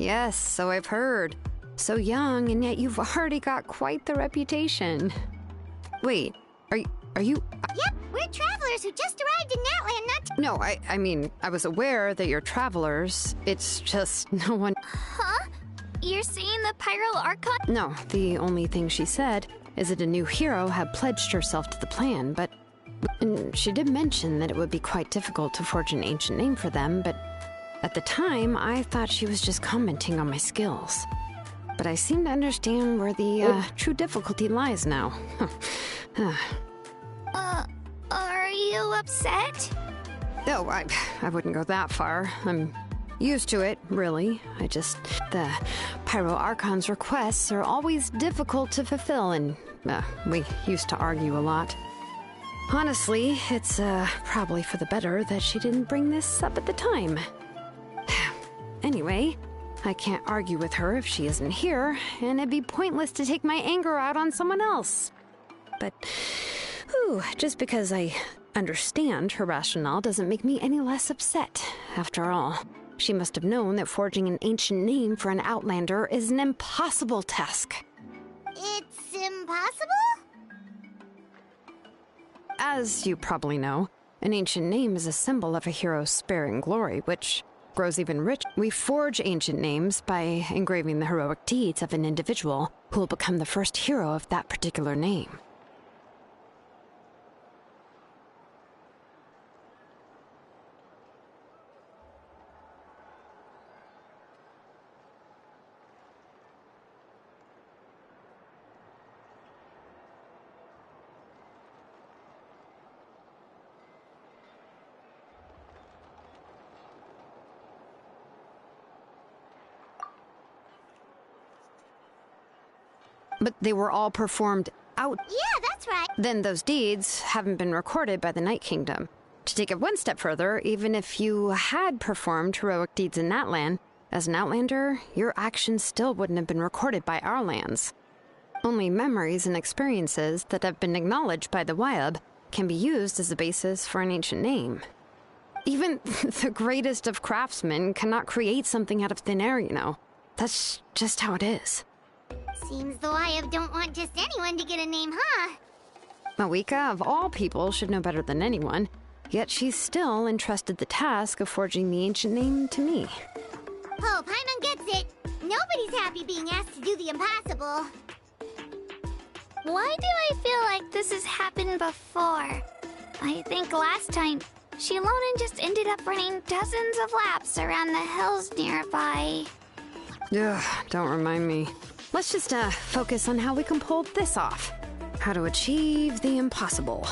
Yes, so I've heard. So young, and yet you've already got quite the reputation. Wait, are you... Yep, we're travelers who just arrived in Natland not... No, I mean, I was aware that you're travelers. It's just no one... Huh? You're seeing the Pyro Archon? No, the only thing she said is that a new hero had pledged herself to the plan, but... And she did mention that it would be quite difficult to forge an ancient name for them, but at the time, I thought she was just commenting on my skills. But I seem to understand where the true difficulty lies now. Are you upset? No, I wouldn't go that far. I'm used to it, really. The Pyro Archon's requests are always difficult to fulfill, and we used to argue a lot. Honestly, it's probably for the better that she didn't bring this up at the time. Anyway, I can't argue with her if she isn't here, and it'd be pointless to take my anger out on someone else. But, just because I understand her rationale doesn't make me any less upset. After all, she must have known that forging an ancient name for an Outlander is an impossible task. It's impossible? As you probably know, an ancient name is a symbol of a hero's sparing glory, which grows even richer. We forge ancient names by engraving the heroic deeds of an individual who will become the first hero of that particular name. But they were all performed out. Yeah, that's right. Then those deeds haven't been recorded by the Night Kingdom. To take it one step further, even if you had performed heroic deeds in Natland, as an Outlander, your actions still wouldn't have been recorded by our lands. Only memories and experiences that have been acknowledged by the Wyab can be used as a basis for an ancient name. Even the greatest of craftsmen cannot create something out of thin air, you know. That's just how it is. Seems the Wyab don't want just anyone to get a name, huh? Mawika, of all people, should know better than anyone, yet she's still entrusted the task of forging the ancient name to me. Oh, Paimon gets it. Nobody's happy being asked to do the impossible. Why do I feel like this has happened before? I think last time, Shilonen just ended up running dozens of laps around the hills nearby. Ugh, don't remind me. Let's just focus on how we can pull this off. How to achieve the impossible.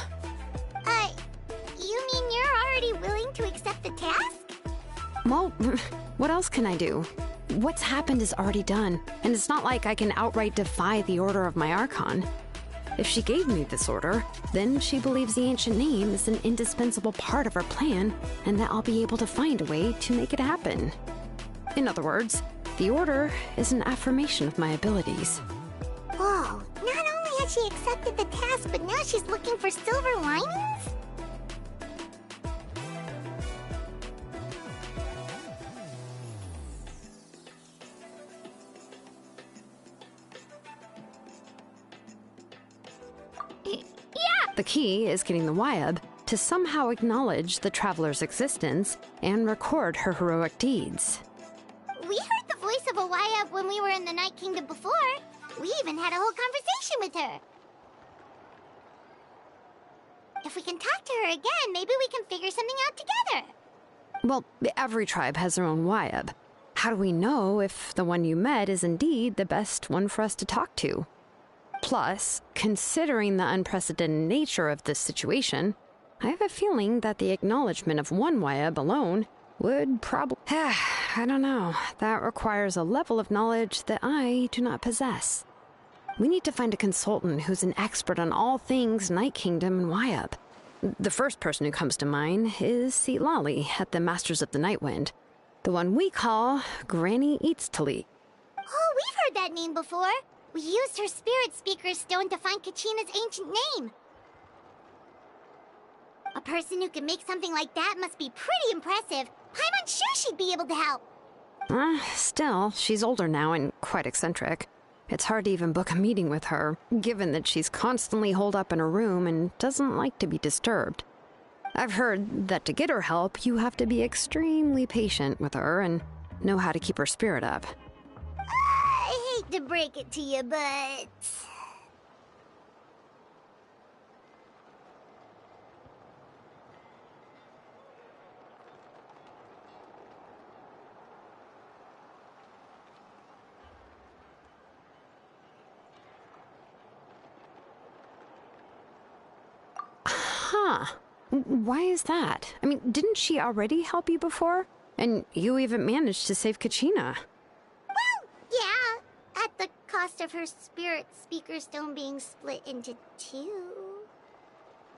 You mean you're already willing to accept the task? Well, what else can I do? What's happened is already done, and it's not like I can outright defy the order of my Archon. If she gave me this order, then she believes the ancient name is an indispensable part of her plan, and that I'll be able to find a way to make it happen. In other words, the order is an affirmation of my abilities. Whoa, not only has she accepted the task, but now she's looking for silver linings? Yeah! The key is getting the Wyab to somehow acknowledge the traveler's existence and record her heroic deeds. We heard the voice of a Wyab when we were in the Night Kingdom before. We even had a whole conversation with her. If we can talk to her again, maybe we can figure something out together. Well, every tribe has their own Wyab. How do we know if the one you met is indeed the best one for us to talk to? Plus, considering the unprecedented nature of this situation, I have a feeling that the acknowledgement of one Wyab alone would probably... I don't know. That requires a level of knowledge that I do not possess. We need to find a consultant who's an expert on all things Night Kingdom and Wyab. The first person who comes to mind is Seatlali at the Masters of the Nightwind. The one we call Granny Eatstali. Oh, we've heard that name before. We used her Spirit Speaker Stone to find Kachina's ancient name. A person who can make something like that must be pretty impressive. Paimon's sure she'd be able to help. Still, she's older now and quite eccentric. It's hard to even book a meeting with her, given that she's constantly holed up in her room and doesn't like to be disturbed. I've heard that to get her help, you have to be extremely patient with her and know how to keep her spirit up. I hate to break it to you, but... Huh. Why is that? I mean, didn't she already help you before? And you even managed to save Kachina. Well, yeah. At the cost of her spirit speaker stone being split into two.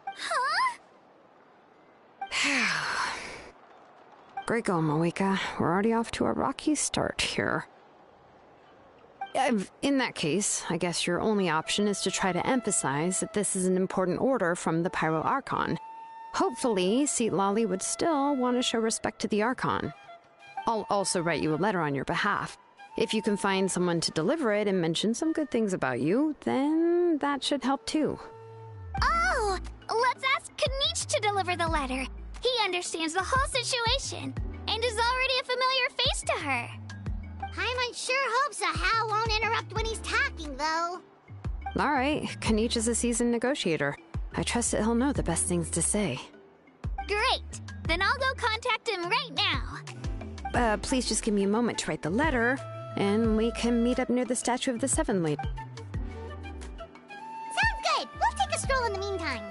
Huh? Great going, Moeka. We're already off to a rocky start here. In that case, I guess your only option is to try to emphasize that this is an important order from the Pyro Archon. Hopefully, Seat Lolly would still want to show respect to the Archon. I'll also write you a letter on your behalf. If you can find someone to deliver it and mention some good things about you, then that should help too. Oh! Let's ask Kanich to deliver the letter. He understands the whole situation, and is already a familiar face to her. Paimon sure hopes a Hal won't interrupt when he's talking, though. Alright, Kanich is a seasoned negotiator. I trust that he'll know the best things to say. Great! Then I'll go contact him right now. Please just give me a moment to write the letter, and we can meet up near the statue of the Seven Lady. Sounds good! We'll take a stroll in the meantime.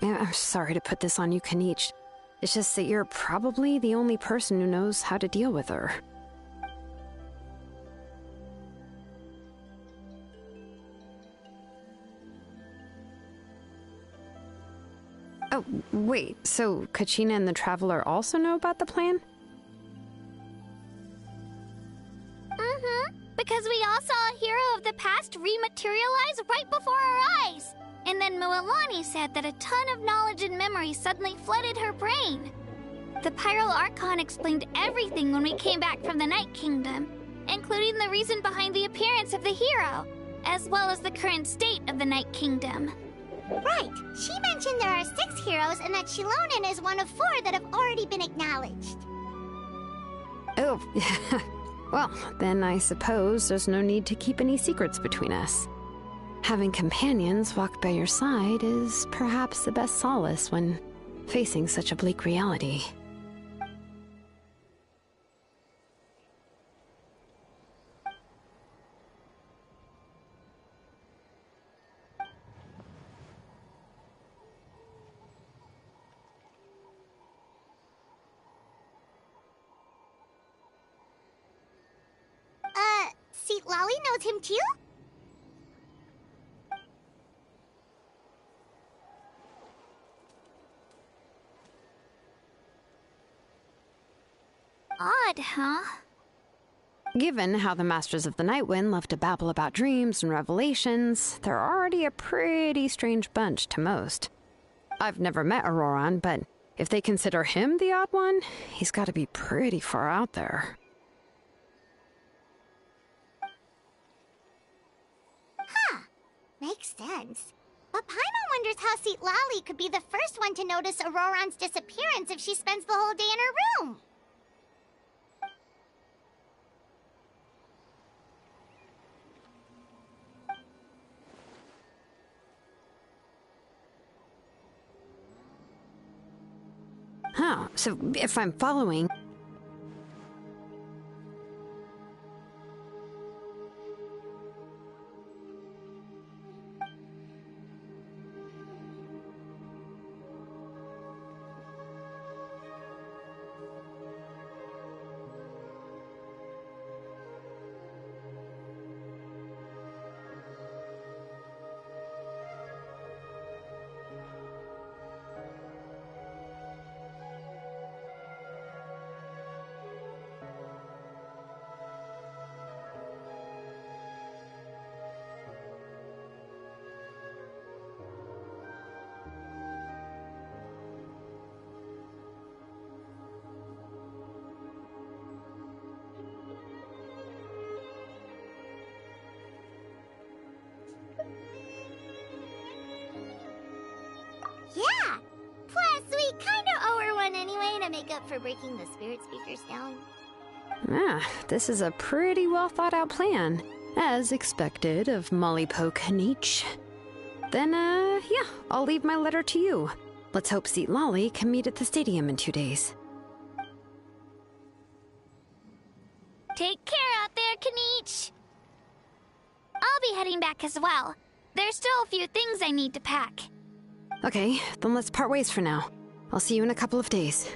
I'm sorry to put this on you, Kanich. It's just that you're probably the only person who knows how to deal with her. Oh, wait, so Kachina and the Traveler also know about the plan? Because we all saw a hero of the past rematerialize right before our eyes. And then Mualani said that a ton of knowledge and memory suddenly flooded her brain. The Pyro Archon explained everything when we came back from the Night Kingdom, including the reason behind the appearance of the hero, as well as the current state of the Night Kingdom. Right. She mentioned there are 6 heroes and that Shilonen is one of 4 that have already been acknowledged. Oh, well, then I suppose there's no need to keep any secrets between us. Having companions walk by your side is perhaps the best solace when facing such a bleak reality. Seat Lolly knows him too? Odd, huh? Given how the Masters of the Nightwind love to babble about dreams and revelations, they're already a pretty strange bunch to most. I've never met Auroran, but if they consider him the odd one, he's got to be pretty far out there. Huh. Makes sense. But Paimon wonders how Lali could be the first one to notice Auroran's disappearance if she spends the whole day in her room. Oh, so if I'm following... Yeah! Plus, we kinda owe her one anyway to make up for breaking the spirit speakers down. This is a pretty well thought out plan, as expected of Molly Poke Nietzsche. Then, yeah, I'll leave my letter to you. Let's hope Lali can meet at the stadium in 2 days. Take care out there, Kaniche. I'll be heading back as well. There's still a few things I need to pack. Okay, then let's part ways for now. I'll see you in a couple of days.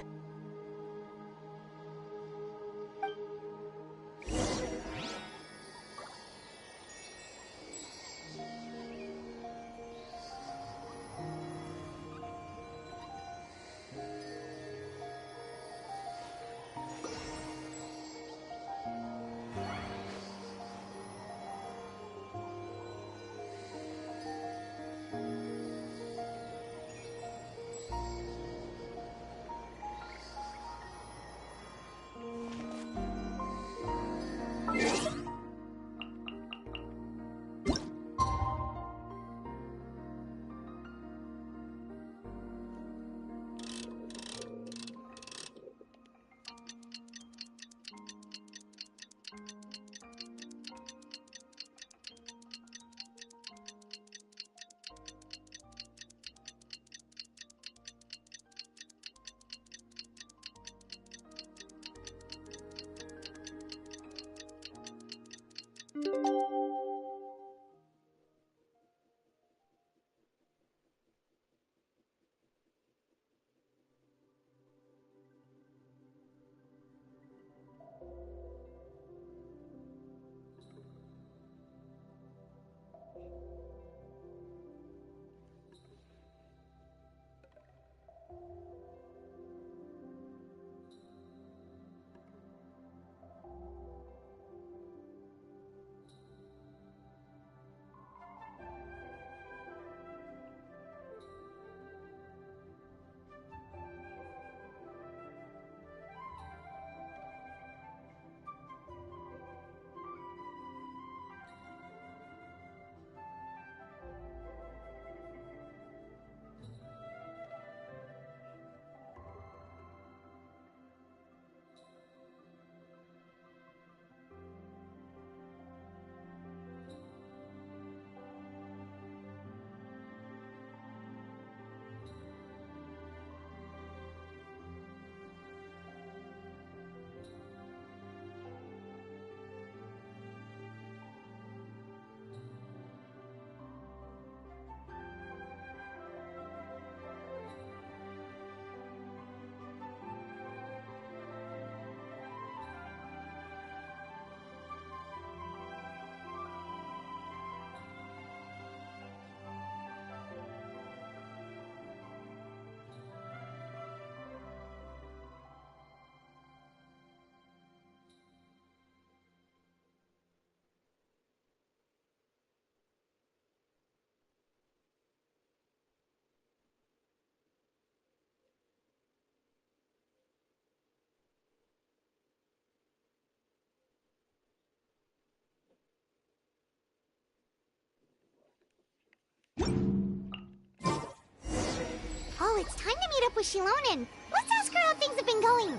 it's time to meet up with Shilonen. Let's ask her how things have been going.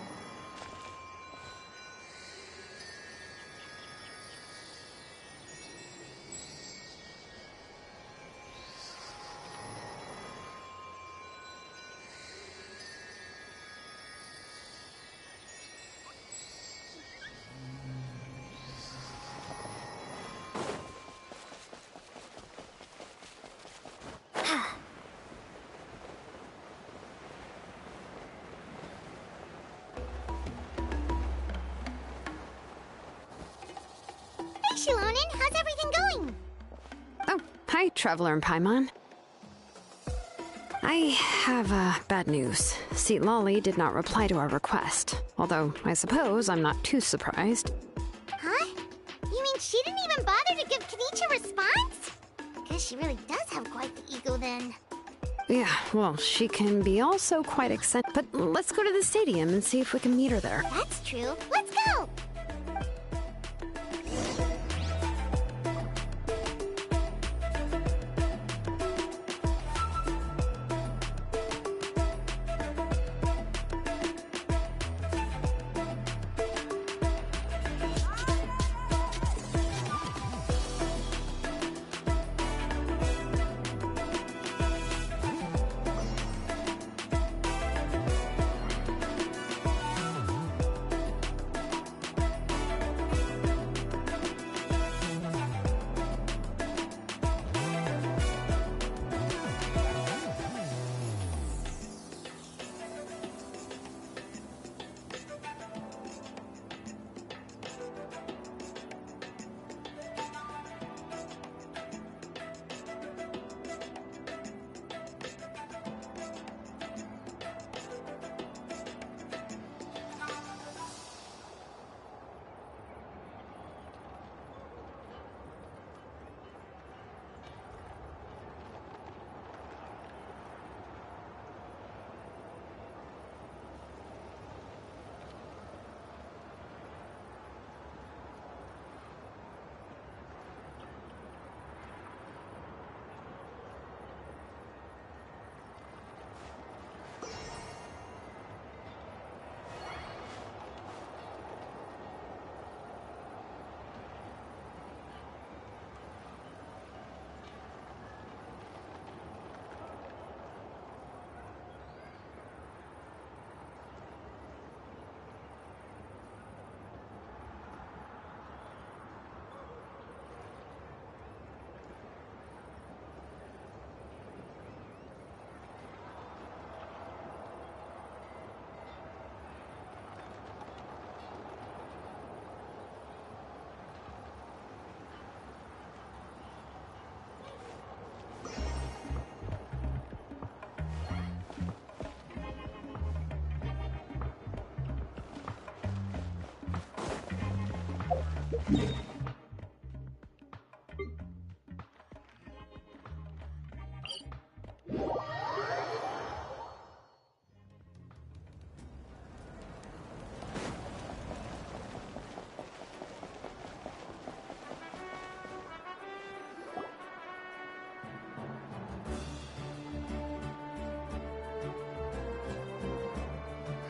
Hey, Shilonen, how's everything going? Oh, hi, Traveler and Paimon. I have bad news. Lolly did not reply to our request, although I suppose I'm not too surprised. Huh? You mean she didn't even bother to give Kenichi a response? Guess she really does have quite the ego then. Yeah, well, she can be also quite eccentric. But let's go to the stadium and see if we can meet her there. That's true. Let's go!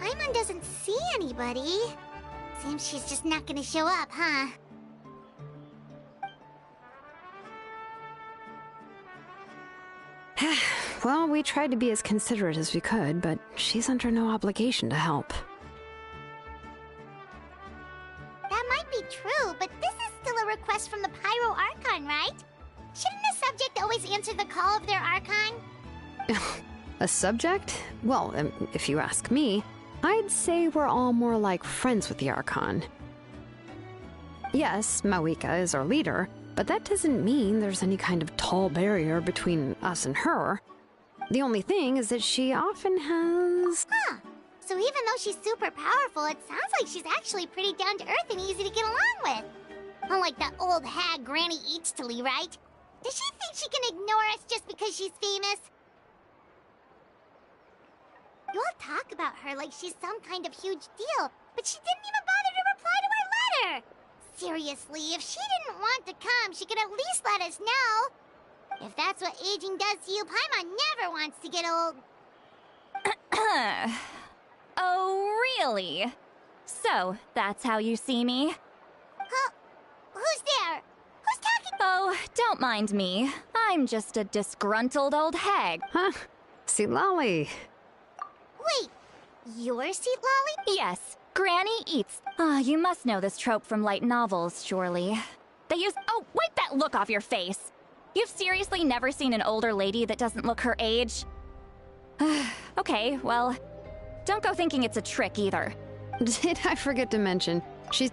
Paimon doesn't see anybody. Seems she's just not gonna show up, huh? Well, we tried to be as considerate as we could, but she's under no obligation to help. That might be true, but this is still a request from the Pyro Archon, right? Shouldn't a subject always answer the call of their Archon? A subject? Well, if you ask me, I'd say we're all more like friends with the Archon. Yes, Mawika is our leader, but that doesn't mean there's any kind of tall barrier between us and her. The only thing is that she often has... Huh. So even though she's super powerful, it sounds like she's actually pretty down-to-earth and easy to get along with. Unlike that old hag Granny Eachtley, right? Does she think she can ignore us just because she's famous? You all talk about her like she's some kind of huge deal, but she didn't even bother to reply to our letter! Seriously, if she didn't want to come, she could at least let us know. If that's what aging does to you, Paimon never wants to get old. Oh, really? So, that's how you see me? Huh? Who's there? Who's talking? Oh, don't mind me. I'm just a disgruntled old hag. Huh? See, Lolly. Wait, you're Seat Lolly? Yes, Granny eats. You must know this trope from light novels, surely. They use— Oh, wipe that look off your face! You've seriously never seen an older lady that doesn't look her age? Okay, well, don't go thinking it's a trick either. Did I forget to mention? She's...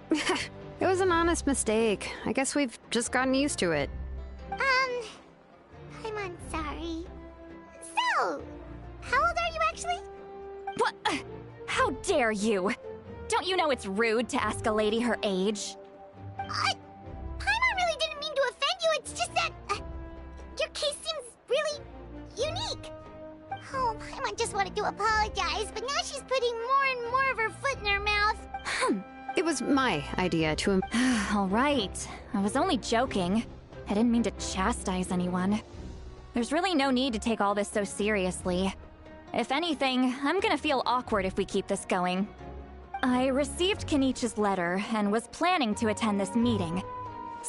It was an honest mistake. I guess we've just gotten used to it. I'm sorry. So, how old are you actually? What? How dare you? Don't you know it's rude to ask a lady her age? Paimon really didn't mean to offend you, it's just that... your case seems really unique. Oh, Paimon just wanted to apologize, but now she's putting more and more of her foot in her mouth. It was my idea to... All right. I was only joking. I didn't mean to chastise anyone. There's really no need to take all this so seriously. If anything, I'm gonna feel awkward if we keep this going. I received Kenichi's letter and was planning to attend this meeting.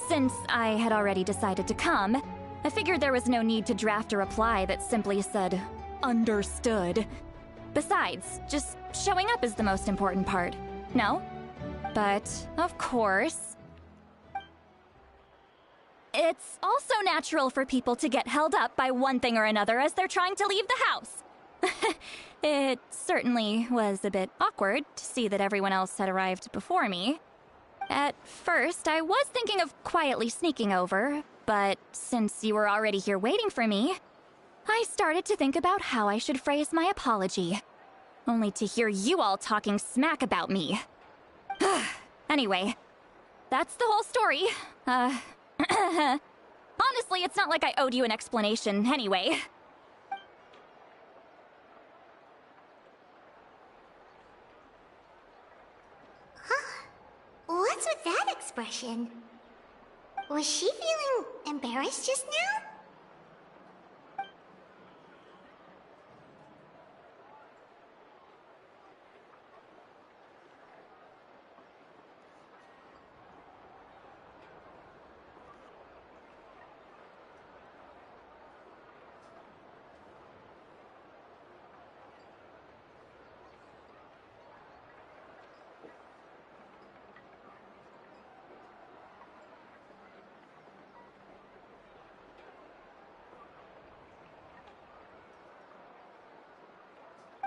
Since I had already decided to come, I figured there was no need to draft a reply that simply said, "Understood." Besides, just showing up is the most important part. No? But, of course, it's also natural for people to get held up by one thing or another as they're trying to leave the house. It certainly was a bit awkward to see that everyone else had arrived before me. At first, I was thinking of quietly sneaking over, but since you were already here waiting for me, I started to think about how I should phrase my apology. Only to hear you all talking smack about me. Anyway, that's the whole story. Honestly, it's not like I owed you an explanation anyway. What's with that expression? Was she feeling embarrassed just now?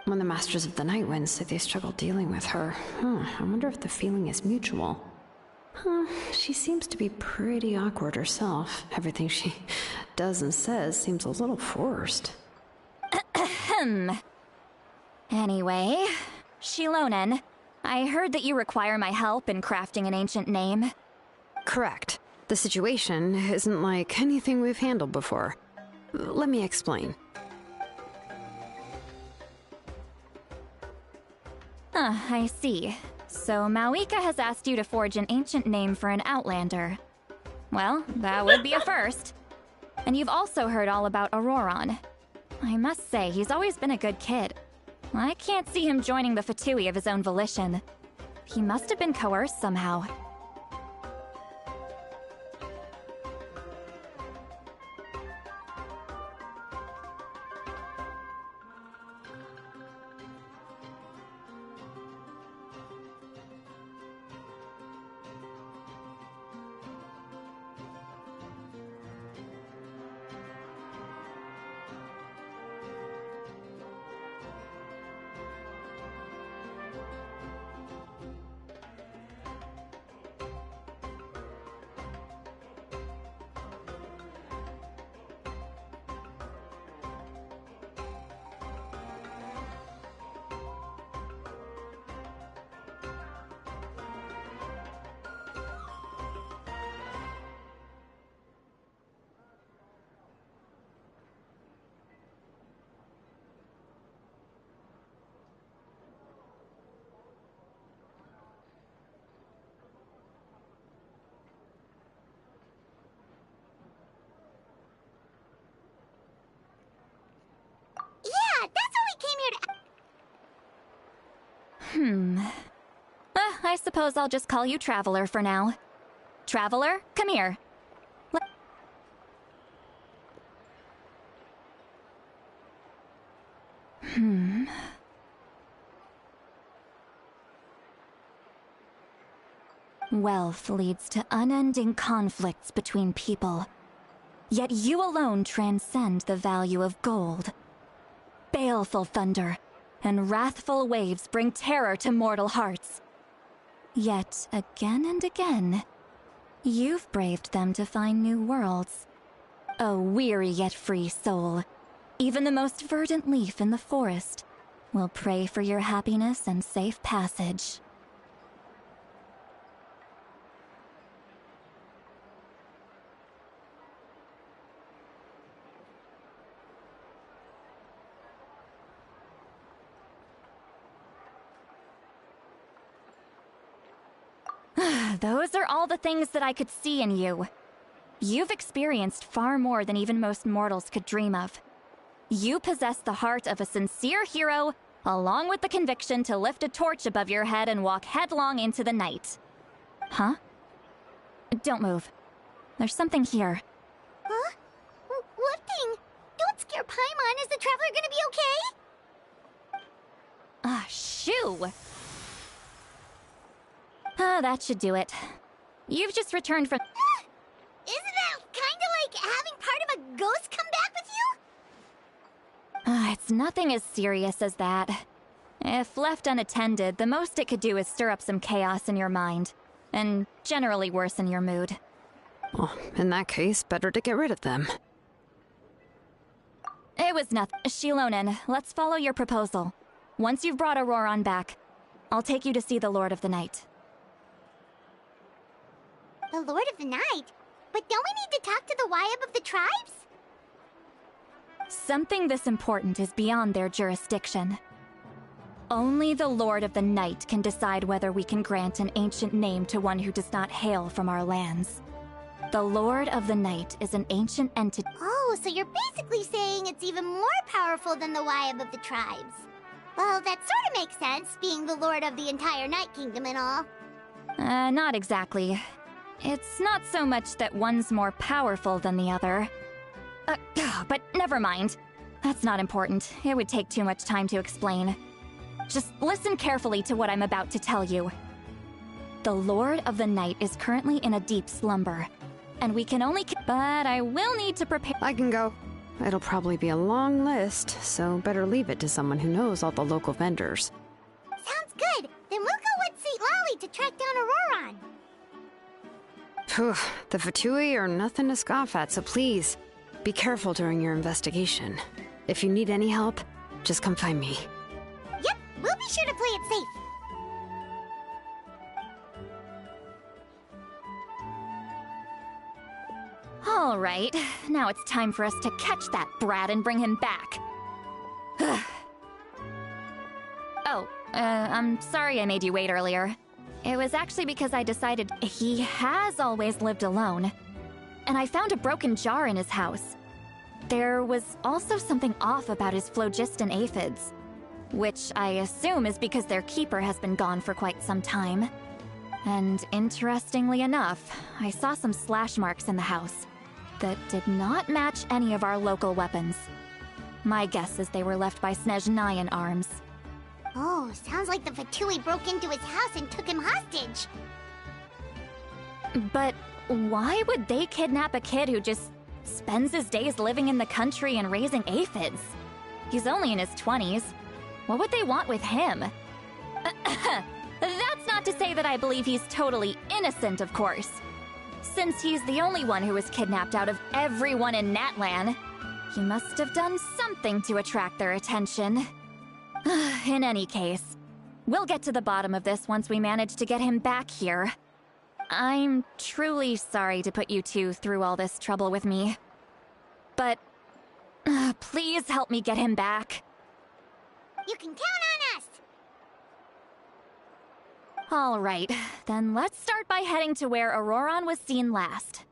When the Masters of the Night Wind say they struggle dealing with her, I wonder if the feeling is mutual. She seems to be pretty awkward herself. Everything she does and says seems a little forced. Anyway, Shilonen, I heard that you require my help in crafting an ancient name. Correct. The situation isn't like anything we've handled before. Let me explain. I see. So Mauika has asked you to forge an ancient name for an Outlander. Well, that would be a first. And you've also heard all about Auroron. I must say, he's always been a good kid. I can't see him joining the Fatui of his own volition. He must have been coerced somehow. I suppose I'll just call you Traveler for now. Traveler, come here. Wealth leads to unending conflicts between people. Yet you alone transcend the value of gold. Baleful thunder and wrathful waves bring terror to mortal hearts. Yet, again and again, you've braved them to find new worlds. O weary yet free soul, even the most verdant leaf in the forest will pray for your happiness and safe passage. Those are all the things that I could see in you. You've experienced far more than even most mortals could dream of. You possess the heart of a sincere hero, along with the conviction to lift a torch above your head and walk headlong into the night. Huh? Don't move. There's something here. Huh? What thing? Don't scare Paimon. Is the Traveler gonna be okay? Ah, shoo! That should do it. You've just returned from... Isn't that kinda like having part of a ghost come back with you? It's nothing as serious as that. If left unattended, the most it could do is stir up some chaos in your mind, and generally worsen your mood. Well, in that case, better to get rid of them. It was nothing. Shilonen, let's follow your proposal. Once you've brought Auroran back, I'll take you to see the Lord of the Night. The Lord of the Night? But don't we need to talk to the Wyab of the tribes? Something this important is beyond their jurisdiction. Only the Lord of the Night can decide whether we can grant an ancient name to one who does not hail from our lands. The Lord of the Night is an ancient entity. Oh, so you're basically saying it's even more powerful than the Wyab of the tribes. Well, that sort of makes sense, being the Lord of the entire Night Kingdom and all. Not exactly. It's not so much that one's more powerful than the other. But never mind. That's not important. It would take too much time to explain. Just listen carefully to what I'm about to tell you. The Lord of the Night is currently in a deep slumber, and we can only... But I will need to prepare... I can go. It'll probably be a long list, so better leave it to someone who knows all the local vendors. Sounds good. Then we'll go with St. Lolly to track down Auroran. Phew, the Fatui are nothing to scoff at, so please, be careful during your investigation. If you need any help, just come find me. Yep, we'll be sure to play it safe. All right, now it's time for us to catch that brat and bring him back. I'm sorry I made you wait earlier. It was actually because I decided he has always lived alone. And I found a broken jar in his house. There was also something off about his phlogiston aphids, which I assume is because their keeper has been gone for quite some time. And interestingly enough, I saw some slash marks in the house that did not match any of our local weapons. My guess is they were left by Snezhnayan arms. Oh, sounds like the Fatui broke into his house and took him hostage. But why would they kidnap a kid who just spends his days living in the country and raising aphids? He's only in his 20s. What would they want with him? That's not to say that I believe he's totally innocent, of course. Since he's the only one who was kidnapped out of everyone in Natland, he must have done something to attract their attention. In any case, we'll get to the bottom of this once we manage to get him back here. I'm truly sorry to put you two through all this trouble with me. But please help me get him back. You can count on us! All right, then let's start by heading to where Auroran was seen last.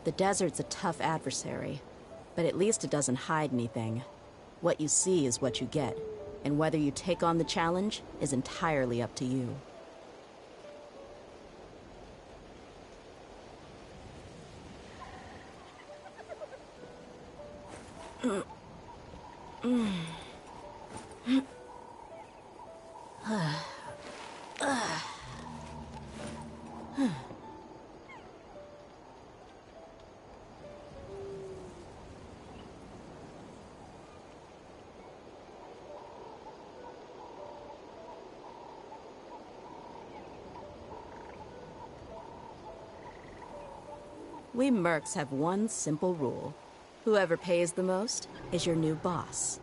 The desert's a tough adversary, but at least it doesn't hide anything. What you see is what you get, and whether you take on the challenge is entirely up to you. We mercs have one simple rule. Whoever pays the most is your new boss.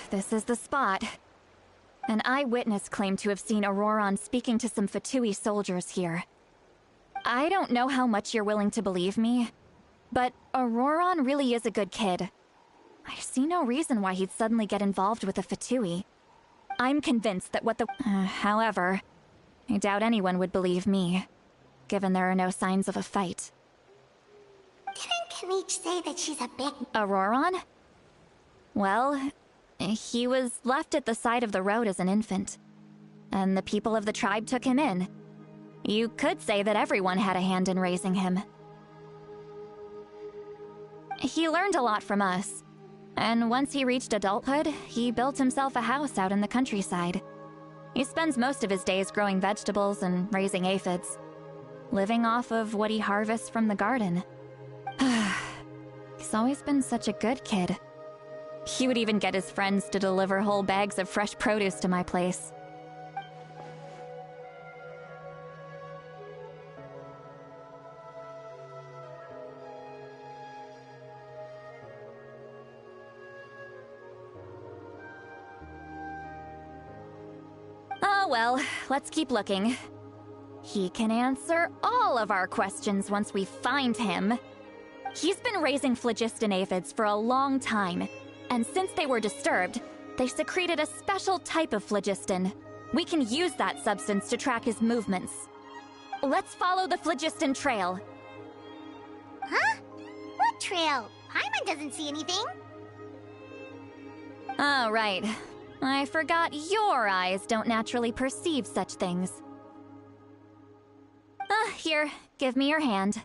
This is the spot. An eyewitness claimed to have seen Auroron speaking to some Fatui soldiers here. I don't know how much you're willing to believe me, but Auroron really is a good kid. I see no reason why he'd suddenly get involved with a Fatui. I'm convinced that what the... however, I doubt anyone would believe me, given there are no signs of a fight. Didn't Kanich say that she's a big... Auroron? Well, he was left at the side of the road as an infant, and the people of the tribe took him in. You could say that everyone had a hand in raising him. He learned a lot from us, and once he reached adulthood, he built himself a house out in the countryside. He spends most of his days growing vegetables and raising aphids, living off of what he harvests from the garden. He's always been such a good kid. He would even get his friends to deliver whole bags of fresh produce to my place. well, let's keep looking. He can answer all of our questions once we find him. He's been raising phlogiston aphids for a long time, and since they were disturbed, they secreted a special type of phlogiston. We can use that substance to track his movements. Let's follow the phlogiston trail. Huh? What trail? Paimon doesn't see anything. Oh, right. I forgot your eyes don't naturally perceive such things. Here, give me your hand.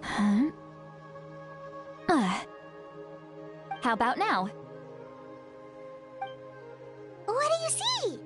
Huh? How about now? What do you see?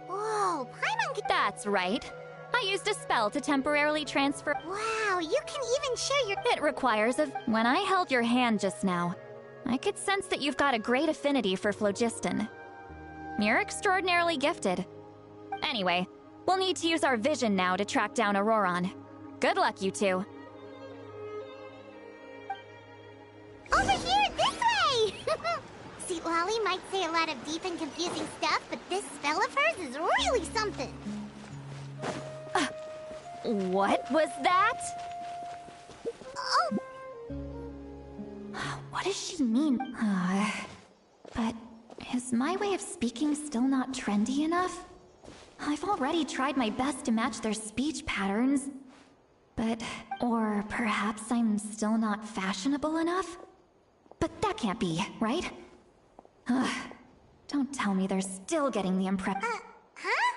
Whoa, Paimon. That's right. I used a spell to temporarily transfer. Wow, you can even share your. It requires a. When I held your hand just now, I could sense that you've got a great affinity for phlogiston. You're extraordinarily gifted. Anyway, we'll need to use our vision now to track down Auroron. Good luck, you two. Over here, this way! See, Lolly might say a lot of deep and confusing stuff, but this spell of hers is really something. What was that? Oh! What does she mean? But is my way of speaking still not trendy enough? I've already tried my best to match their speech patterns. But, or perhaps I'm still not fashionable enough? But that can't be, right? Don't tell me they're still getting the impression. Huh?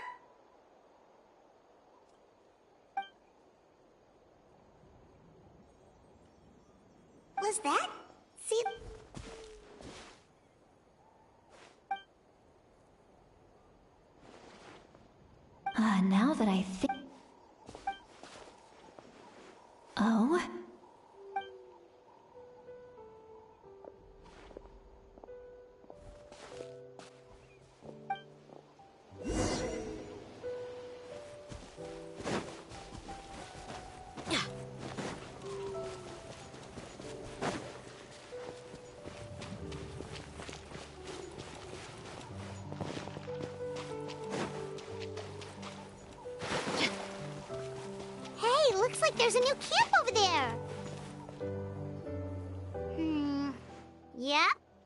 Was that? See? Now that I think... Oh? Looks like there's a new camp over there. Yep.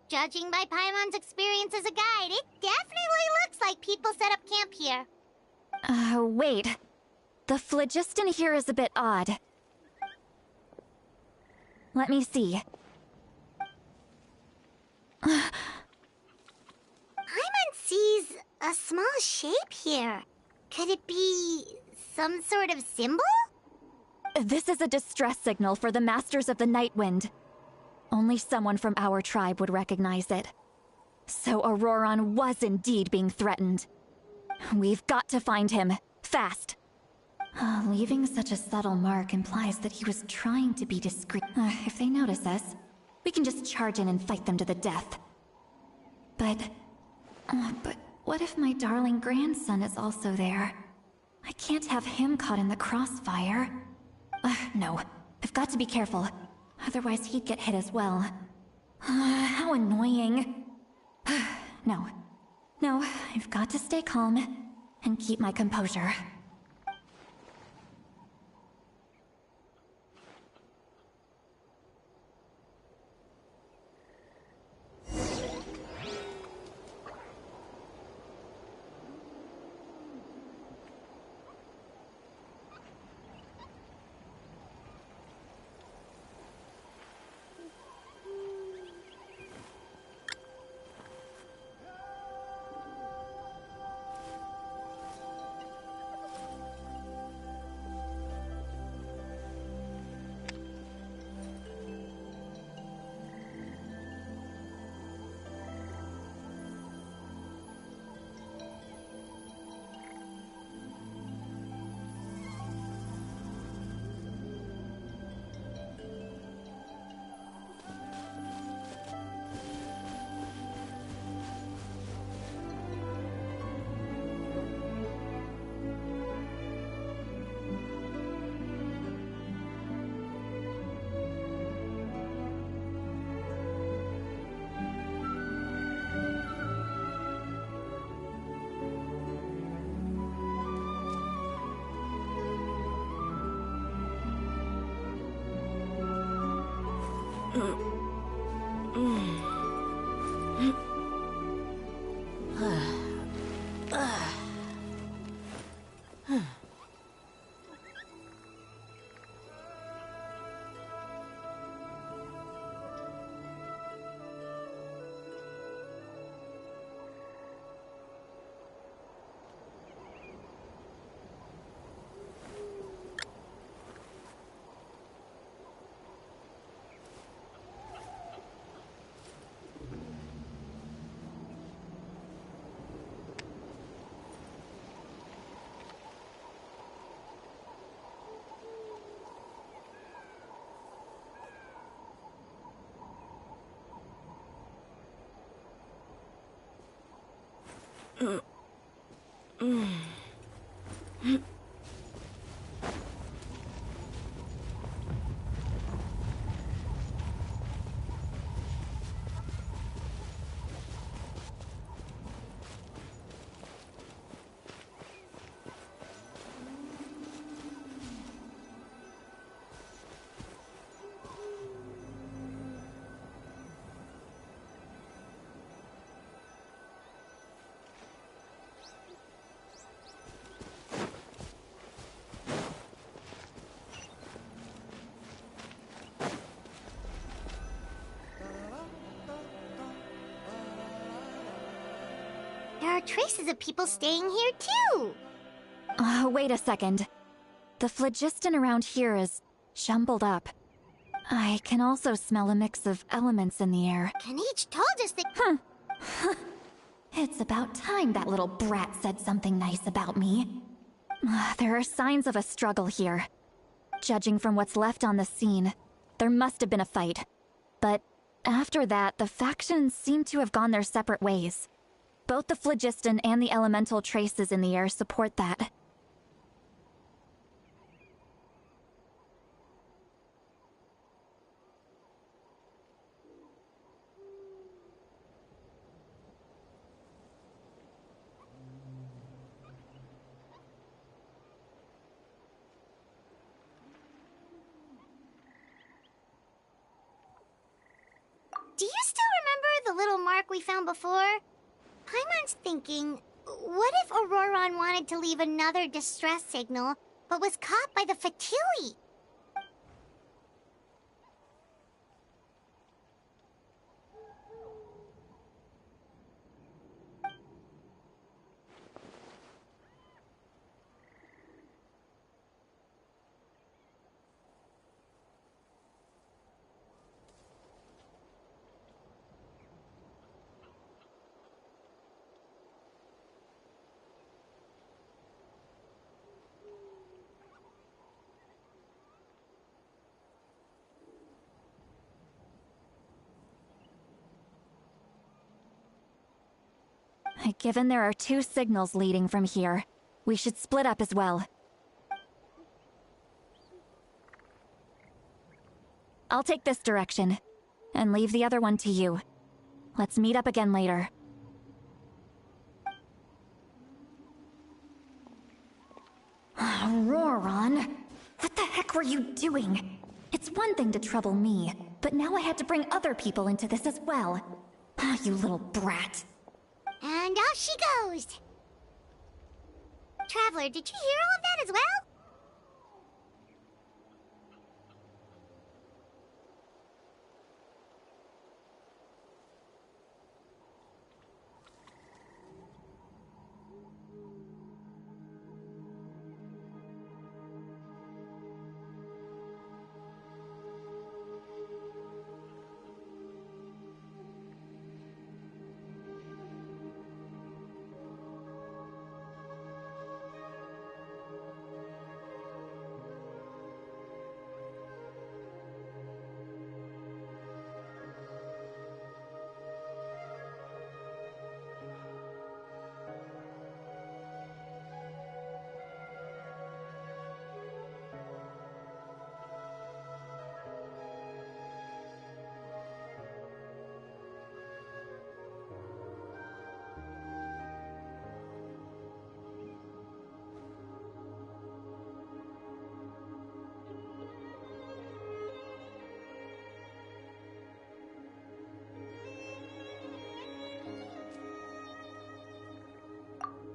Judging by Paimon's experience as a guide, it definitely looks like people set up camp here. Wait. The phlogiston here is a bit odd. Let me see. Paimon sees a small shape here. Could it be some sort of symbol? This is a distress signal for the Masters of the Night Wind. Only someone from our tribe would recognize it. So Auroron was indeed being threatened. We've got to find him, fast. Leaving such a subtle mark implies that he was trying to be discreet. If they notice us, we can just charge in and fight them to the death. But what if my darling grandson is also there? I can't have him caught in the crossfire. No, I've got to be careful. Otherwise he'd get hit as well. How annoying. No, I've got to stay calm and keep my composure. There are traces of people staying here, too! Wait a second. The phlogiston around here is jumbled up. I can also smell a mix of elements in the air. Kanich told us that— It's about time that little brat said something nice about me. There are signs of a struggle here. Judging from what's left on the scene, there must have been a fight. But after that, the factions seem to have gone their separate ways. Both the phlogiston and the elemental traces in the air support that. Do you still remember the little mark we found before? Paimon's thinking, what if Auroron wanted to leave another distress signal, but was caught by the Fatui? Given there are 2 signals leading from here, we should split up as well. I'll take this direction, and leave the other one to you. Let's meet up again later. Roran, what the heck were you doing? It's one thing to trouble me, but now I had to bring other people into this as well. You little brat. And off she goes! Traveler, did you hear all of that as well?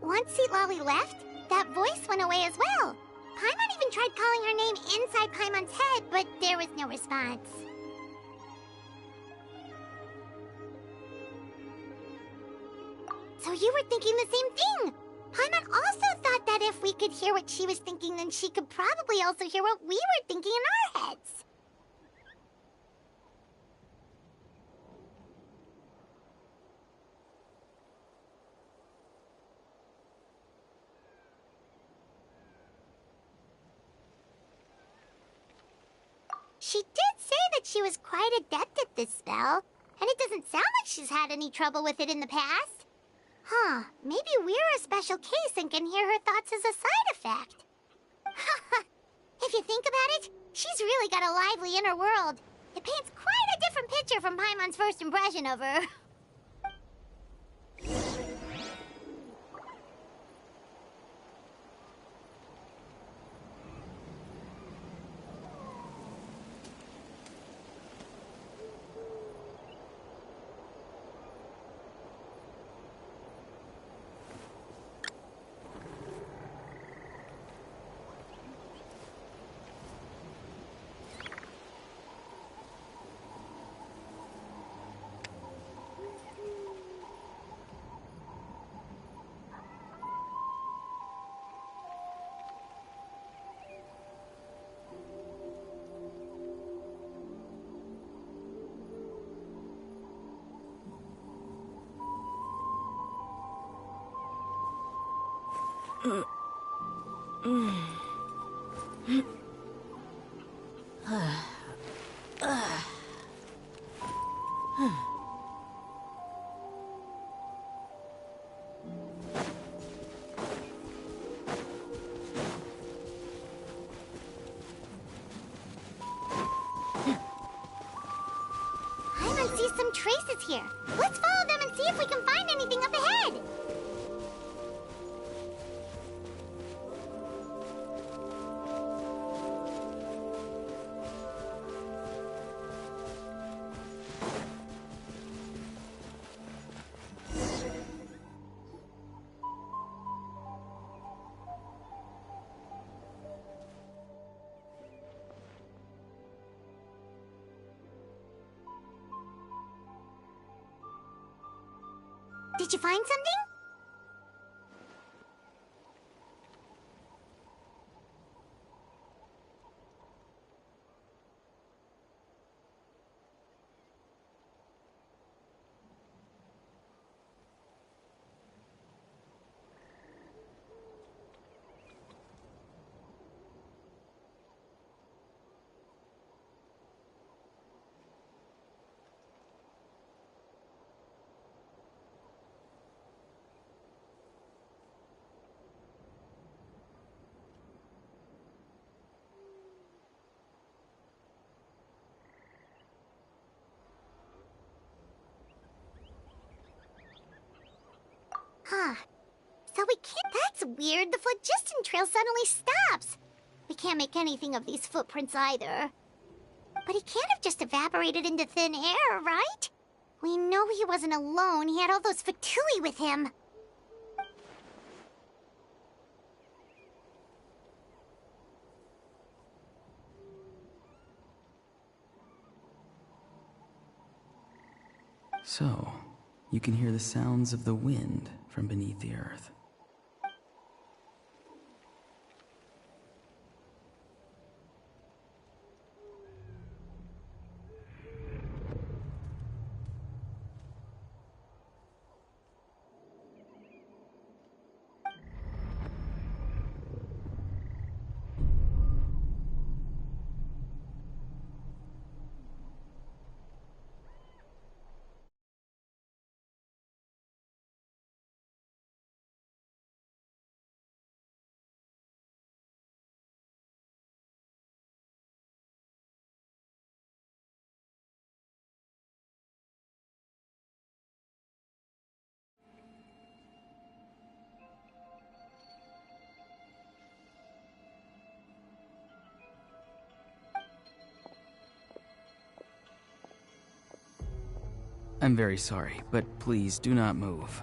Once Seatlolly left, that voice went away as well. Paimon even tried calling her name inside Paimon's head, but there was no response. So you were thinking the same thing! Paimon also thought that if we could hear what she was thinking, then she could probably also hear what we were thinking in our heads. She did say that she was quite adept at this spell, and it doesn't sound like she's had any trouble with it in the past. Huh, maybe we're a special case and can hear her thoughts as a side effect. If you think about it, she's really got a lively inner world. It paints quite a different picture from Paimon's first impression of her. Paimon sees some traces here. Let's follow them and see if we can find anything up ahead. Did you find something? Huh. So we can't... That's weird. The phlogiston trail suddenly stops. We can't make anything of these footprints either. But he can't have just evaporated into thin air, right? We know he wasn't alone. He had all those Fatui with him. So, you can hear the sounds of the wind from beneath the earth. I'm very sorry, but please do not move.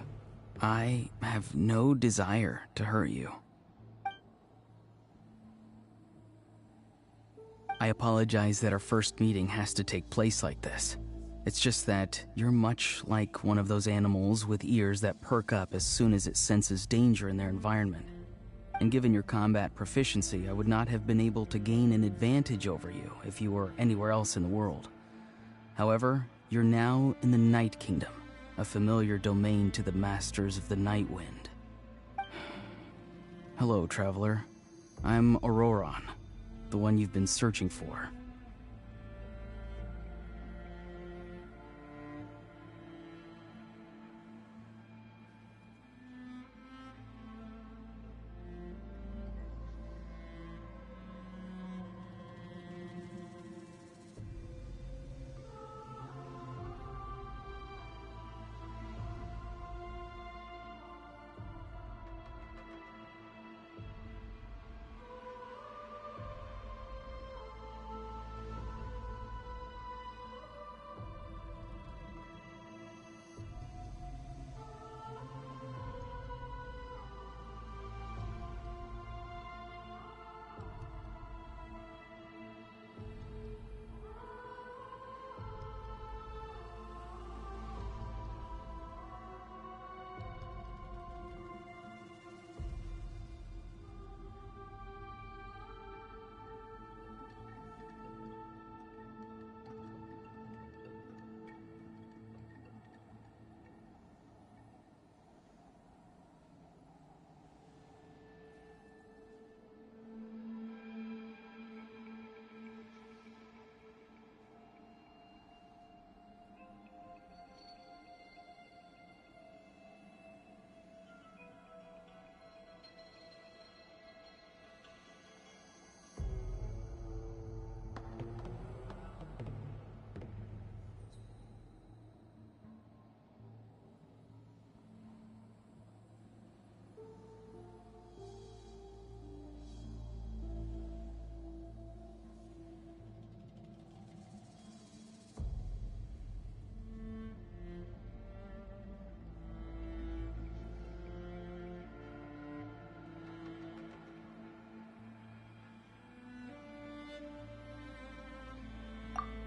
I have no desire to hurt you. I apologize that our first meeting has to take place like this. It's just that you're much like one of those animals with ears that perk up as soon as it senses danger in their environment. And given your combat proficiency, I would not have been able to gain an advantage over you if you were anywhere else in the world. However, you're now in the Night Kingdom, a familiar domain to the Masters of the Night Wind. Hello, traveler. I'm Auroron, the one you've been searching for.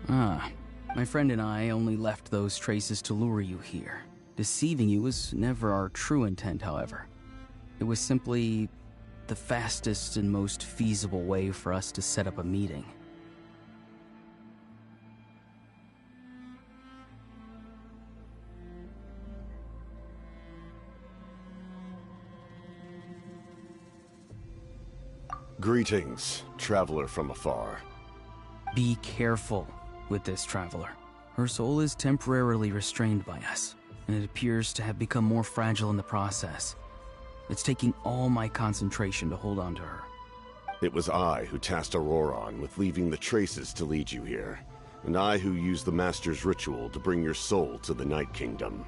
Ah, my friend and I only left those traces to lure you here. Deceiving you was never our true intent, however. It was simply the fastest and most feasible way for us to set up a meeting. Greetings, traveler from afar. Be careful with this traveler. Her soul is temporarily restrained by us, and it appears to have become more fragile in the process. It's taking all my concentration to hold on to her. It was I who tasked Auroron with leaving the traces to lead you here, and I who used the Master's ritual to bring your soul to the Night Kingdom.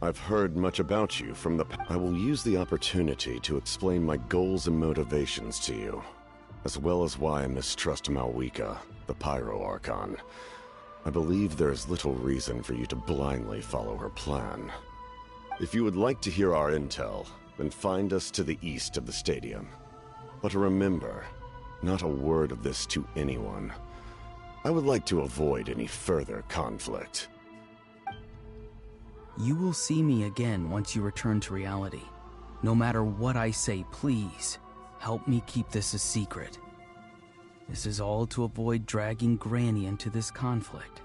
I've heard much about you from the I will use the opportunity to explain my goals and motivations to you, as well as why I mistrust Malwika, the Pyro Archon. I believe there is little reason for you to blindly follow her plan. If you would like to hear our intel, then find us to the east of the stadium. But remember, not a word of this to anyone. I would like to avoid any further conflict. You will see me again once you return to reality. No matter what I say, please, help me keep this a secret. This is all to avoid dragging Granny into this conflict.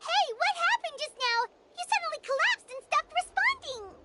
Hey, what happened just now? You suddenly collapsed and stopped responding.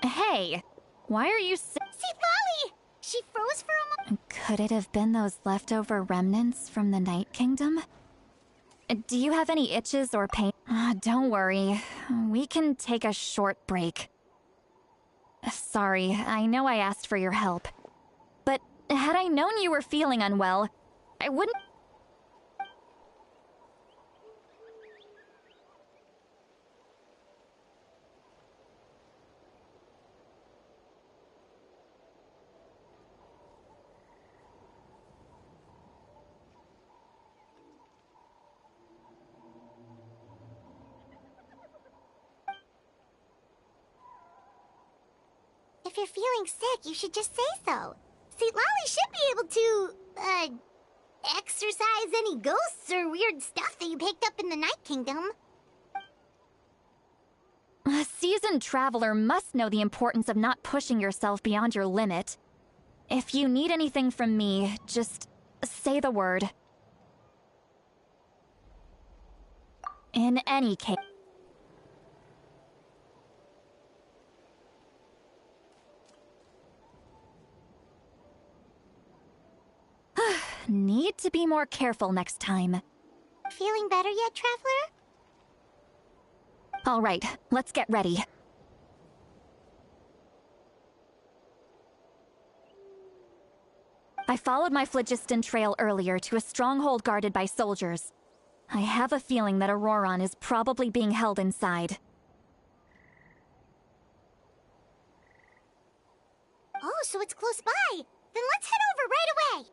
Hey, why are you See, Lolly! She froze for a moment. Could it have been those leftover remnants from the Night Kingdom? Do you have any itches or pain? Don't worry. We can take a short break. Sorry, I know I asked for your help. But had I known you were feeling unwell, I wouldn't... If you're feeling sick, you should just say so. See, Lolly should be able to, exorcise any ghosts or weird stuff that you picked up in the Night Kingdom. A seasoned traveler must know the importance of not pushing yourself beyond your limit. If you need anything from me, just say the word. In any case... Need to be more careful next time. Feeling better yet, Traveler? All right, let's get ready. I followed my phlogiston trail earlier to a stronghold guarded by soldiers. I have a feeling that Auroron is probably being held inside. Oh, so it's close by. Then let's head over right away.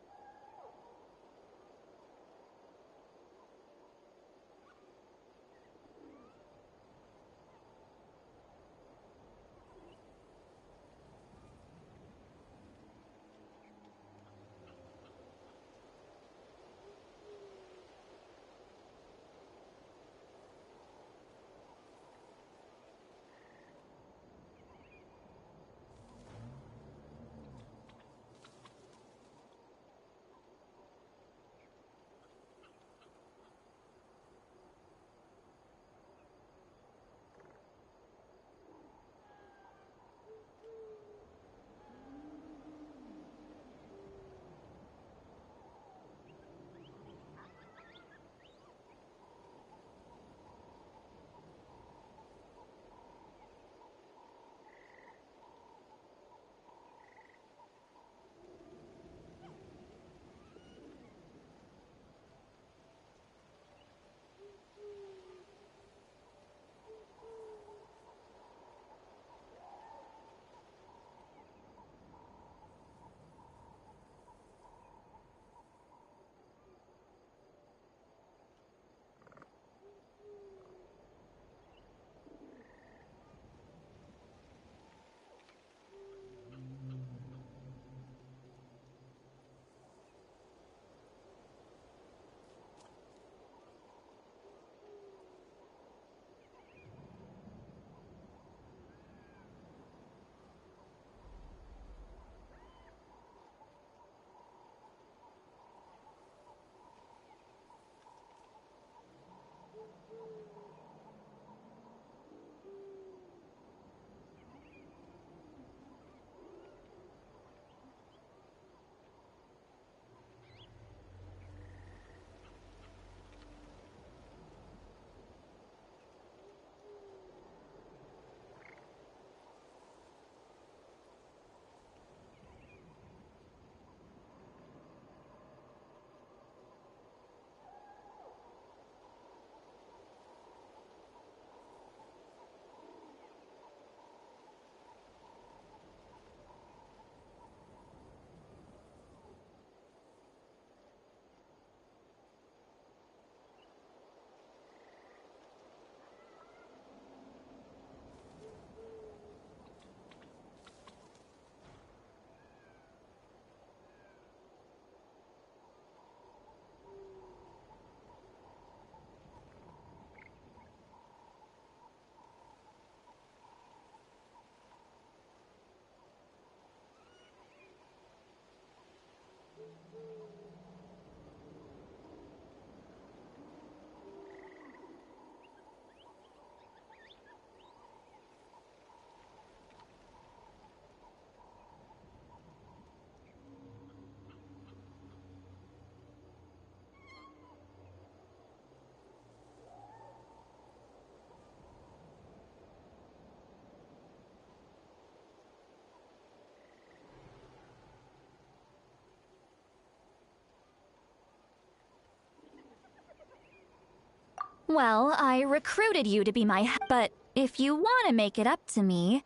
Well, I recruited you to be but if you want to make it up to me,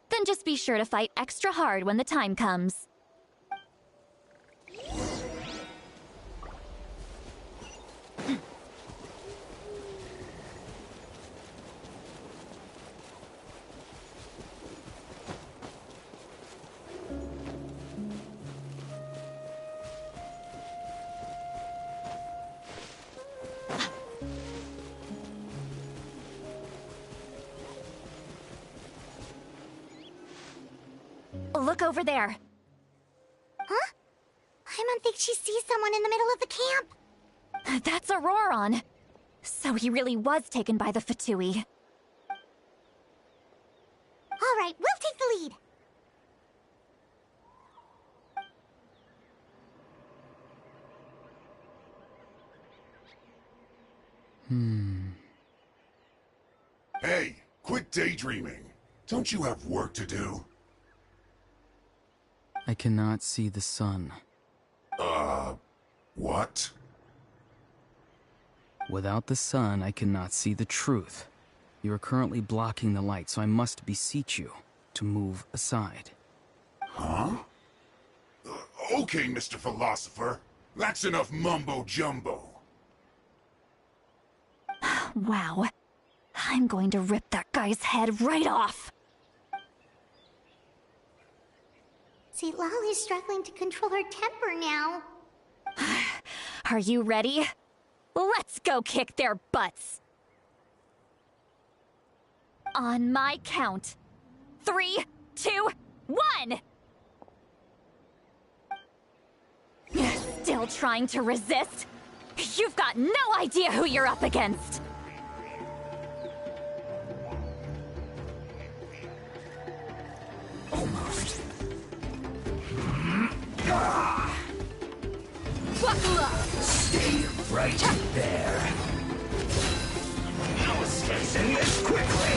then just be sure to fight extra hard when the time comes. Look over there. Huh? I don't think she sees someone in the middle of the camp. That's Auroron. So he really was taken by the Fatui. All right, we'll take the lead. Hey, quit daydreaming. Don't you have work to do? I cannot see the sun. What? Without the sun, I cannot see the truth. You are currently blocking the light, so I must beseech you to move aside. Huh? Okay, Mr. Philosopher. That's enough mumbo-jumbo. Wow. I'm going to rip that guy's head right off. See, Lolly's struggling to control her temper now. Are you ready? Let's go kick their butts. On my count. 3, 2, 1! Still trying to resist? You've got no idea who you're up against! Almost. Buckle up! Stay right there. No escaping this quickly.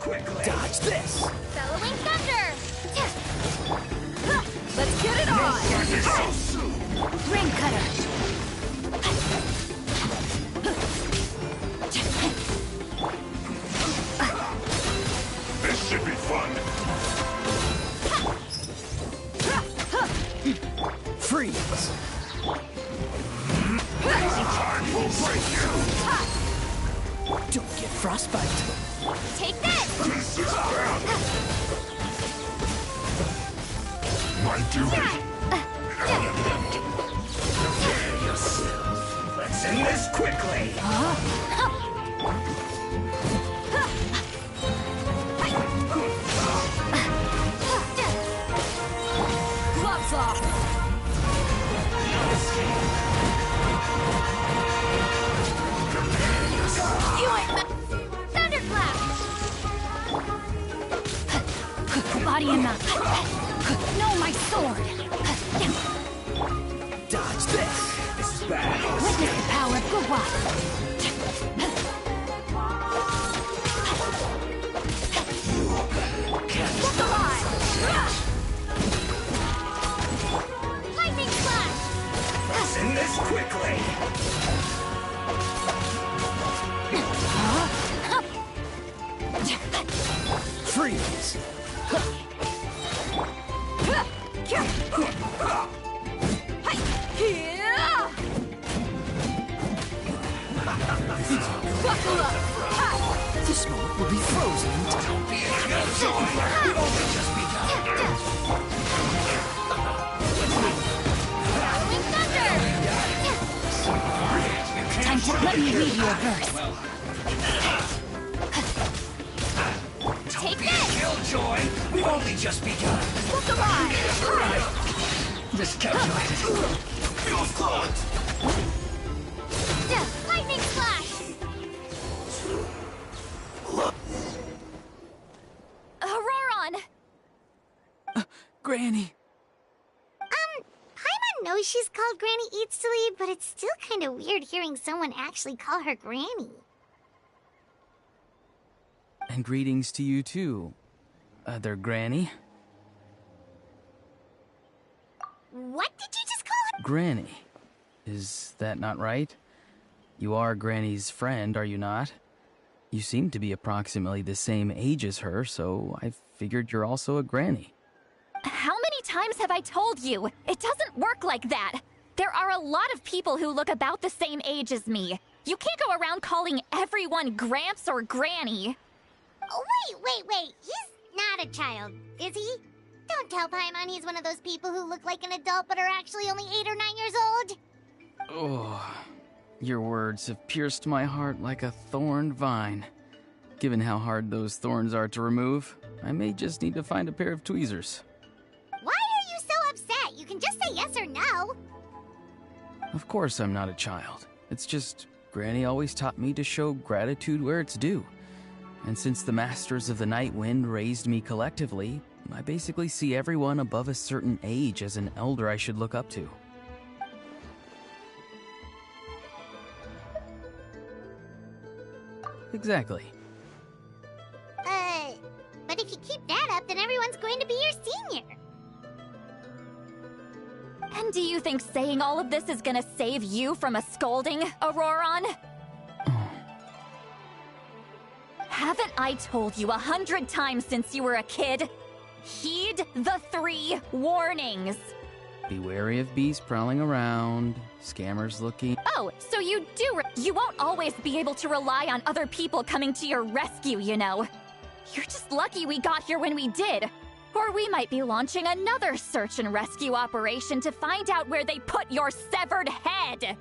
quickly. Dodge this! Bellowing thunder! Let's get it on! So soon. Ring cutter! This should be fun. Freeze! Time will break you. Don't get frostbite. Take this! This is bad. My duty. Prepare yourself. Let's end this quickly. Gloves off! You ain't Thunderclap! Body and mouth. No, my sword! Dodge this! This is bad. Witness the power of Gugwa! Look alive! Lightning Flash! Let's end this quickly. Freeze! Buckle up! This moment will be frozen in time. Bellowing thunder! Time to let me read you a verse. Take this! Killjoy, we've only just begun. Look alive! Miscalculated. Feels good. Lightning Flash! Auroron! Granny! Paimon knows she's called Granny Eats to Lead, but it's still kind of weird hearing someone actually call her Granny. And greetings to you too, other Granny. What did you just call her? Granny. Is that not right? You are Granny's friend, are you not? You seem to be approximately the same age as her, so I figured you're also a Granny. How many times have I told you? It doesn't work like that. There are a lot of people who look about the same age as me. You can't go around calling everyone Gramps or Granny. Oh, wait. He's not a child, is he? Don't tell Paimon he's one of those people who look like an adult but are actually only 8 or 9 years old. Oh, your words have pierced my heart like a thorned vine. Given how hard those thorns are to remove, I may just need to find a pair of tweezers. Why are you so upset? You can just say yes or no. Of course I'm not a child. It's just Granny always taught me to show gratitude where it's due. And since the Masters of the Night Wind raised me collectively, I basically see everyone above a certain age as an elder I should look up to. Exactly. But if you keep that up, then everyone's going to be your senior. And do you think saying all of this is gonna save you from a scolding, Auroron? Haven't I told you 100 times since you were a kid? Heed the 3 warnings. Be wary of bees prowling around, scammers looking. Oh, so you won't always be able to rely on other people coming to your rescue, you know. You're just lucky we got here when we did. Or we might be launching another search and rescue operation to find out where they put your severed head.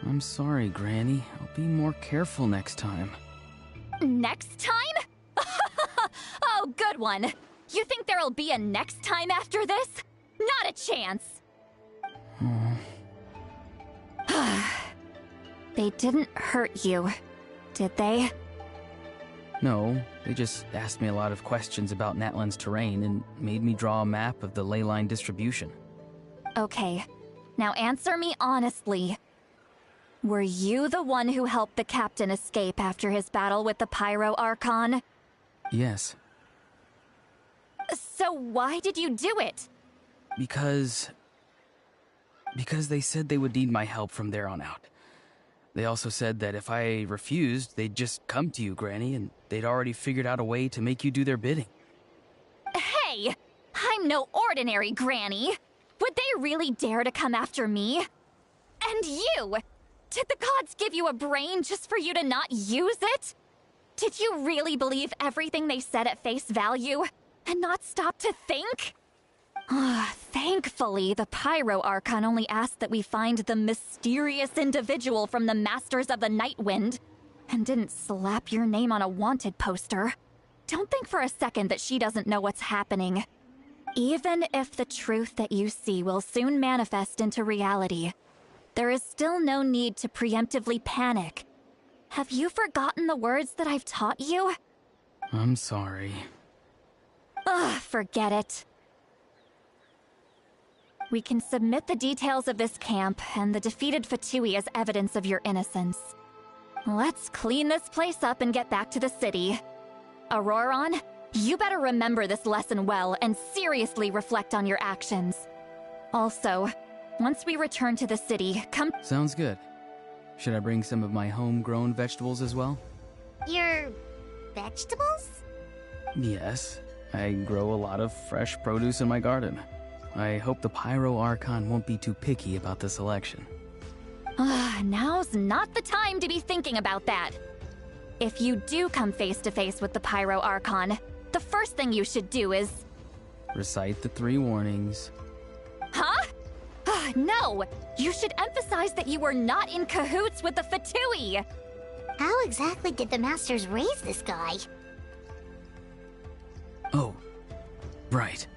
I'm sorry, Granny. I'll be more careful next time. Next time? Oh, good one. You think there'll be a next time after this? Not a chance. They didn't hurt you, did they? No, they just asked me a lot of questions about Natland's terrain and made me draw a map of the ley line distribution. Okay, now answer me honestly. Were you the one who helped the captain escape after his battle with the Pyro Archon? Yes. So why did you do it? Because they said they would need my help from there on out. They also said that if I refused, they'd just come to you, Granny, and they'd already figured out a way to make you do their bidding. Hey! I'm no ordinary Granny! Would they really dare to come after me? And you! Did the gods give you a brain just for you to not use it? Did you really believe everything they said at face value, and not stop to think? Thankfully, the Pyro Archon only asked that we find the mysterious individual from the Masters of the Night Wind, and didn't slap your name on a wanted poster. Don't think for a second that she doesn't know what's happening. Even if the truth that you see will soon manifest into reality, there is still no need to preemptively panic. Have you forgotten the words that I've taught you? I'm sorry. Forget it. We can submit the details of this camp and the defeated Fatui as evidence of your innocence. Let's clean this place up and get back to the city. Auroron, you better remember this lesson well and seriously reflect on your actions. Also, once we return to the city, come— Sounds good. Should I bring some of my homegrown vegetables as well? Your vegetables? Yes. I grow a lot of fresh produce in my garden. I hope the Pyro Archon won't be too picky about the selection. Now's not the time to be thinking about that. If you do come face to face with the Pyro Archon, the first thing you should do is— Recite the 3 warnings. Huh? No! You should emphasize that you were not in cahoots with the Fatui! How exactly did the Masters raise this guy? Oh, right.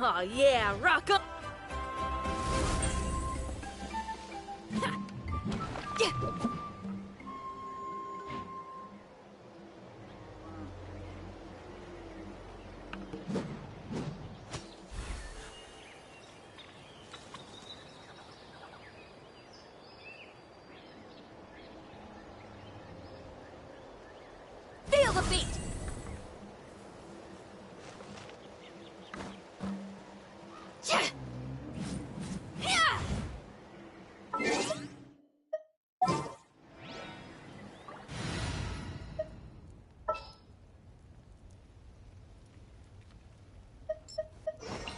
Oh yeah, rock up! Feel the beat!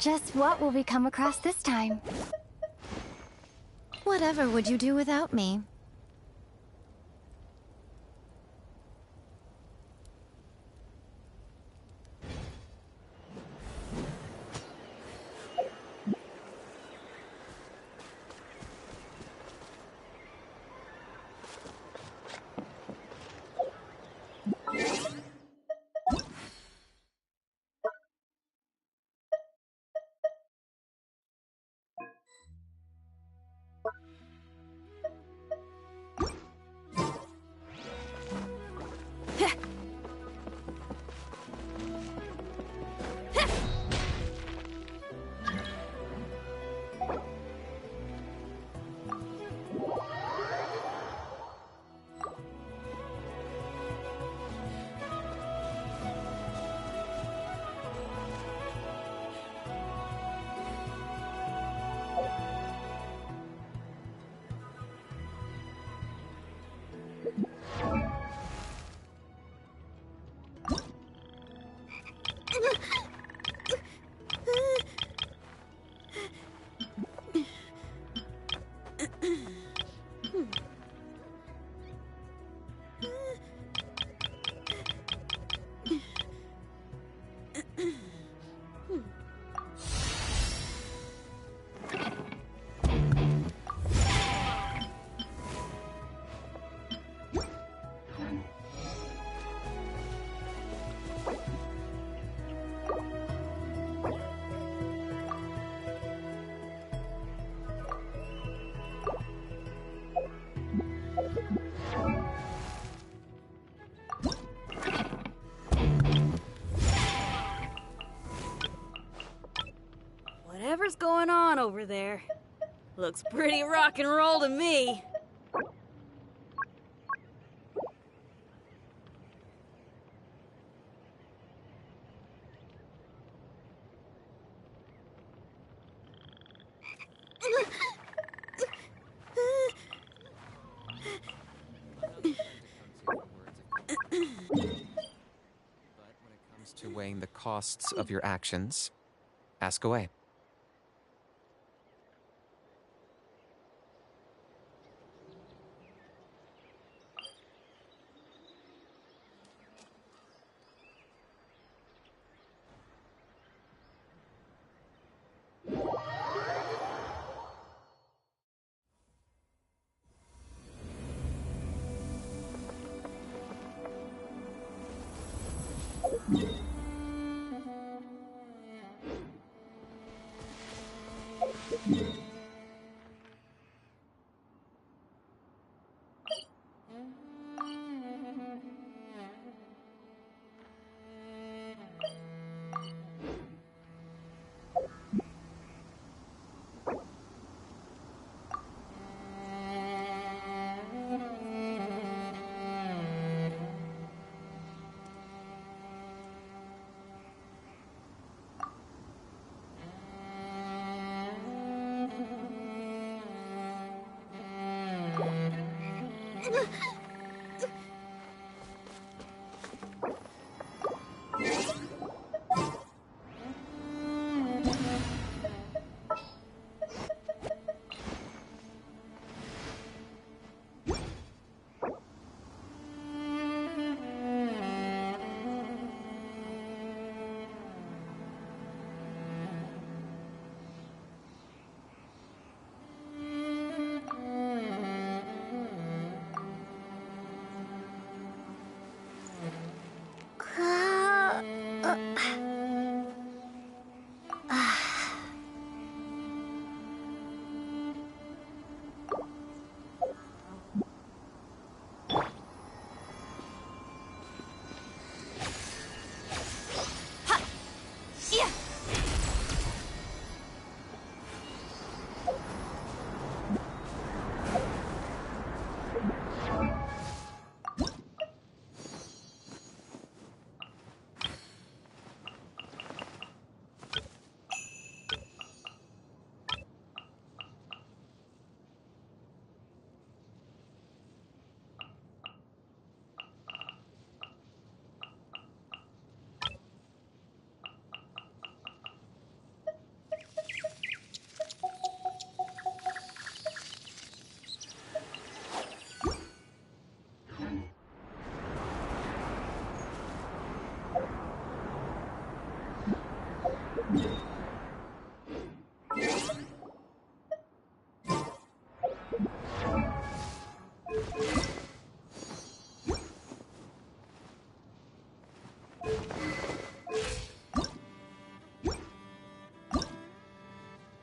Just what will we come across this time? Whatever would you do without me? Whatever's going on over there, looks pretty rock and roll to me. To weighing the costs of your actions, ask away.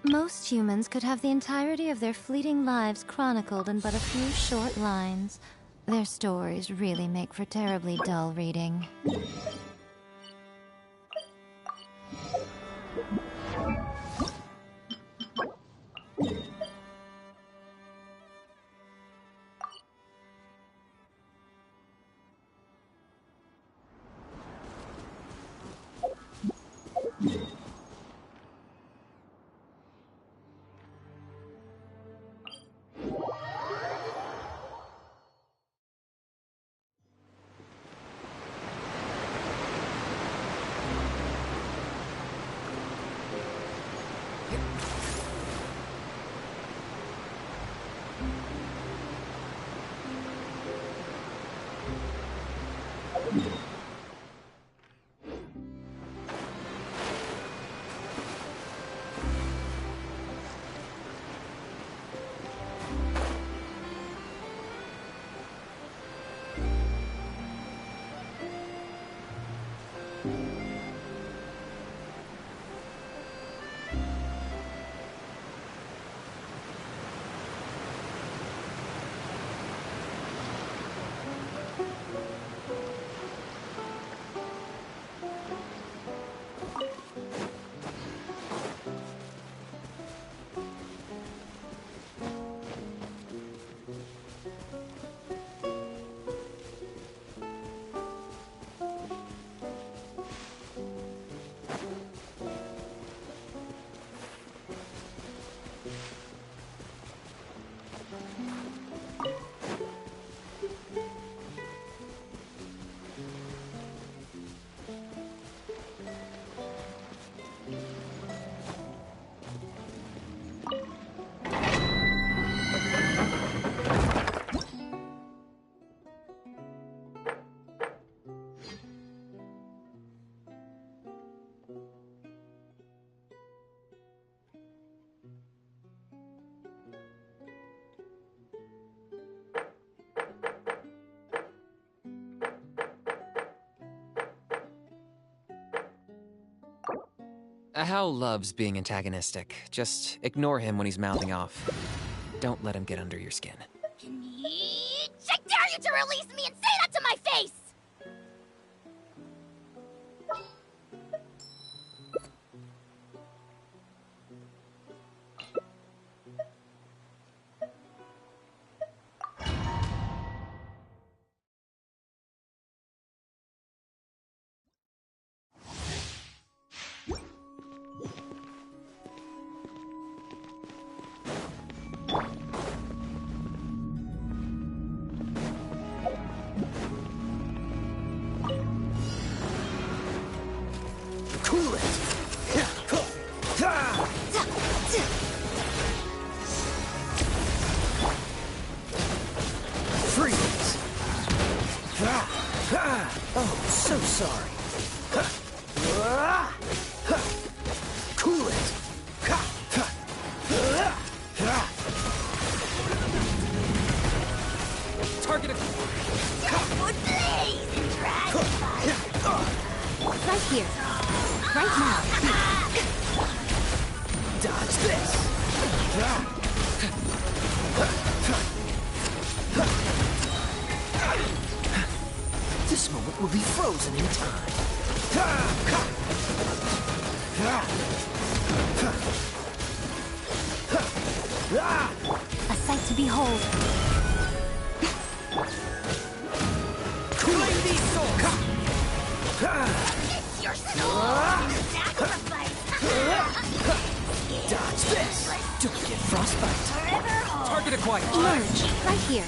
Most humans could have the entirety of their fleeting lives chronicled in but a few short lines. Their stories really make for terribly dull reading. Hal loves being antagonistic. Just ignore him when he's mouthing off. Don't let him get under your skin. I dare you to release me and say that to my face! Cool it! Freeze! Oh, so sorry. Cool it! Target Right here. Right now. Dodge this! This moment will be frozen in time. A sight to behold. Claim these swords! It's your soul! Sacrifice! Dodge this! Don't get frostbite. Target acquired. Emerge. Right here.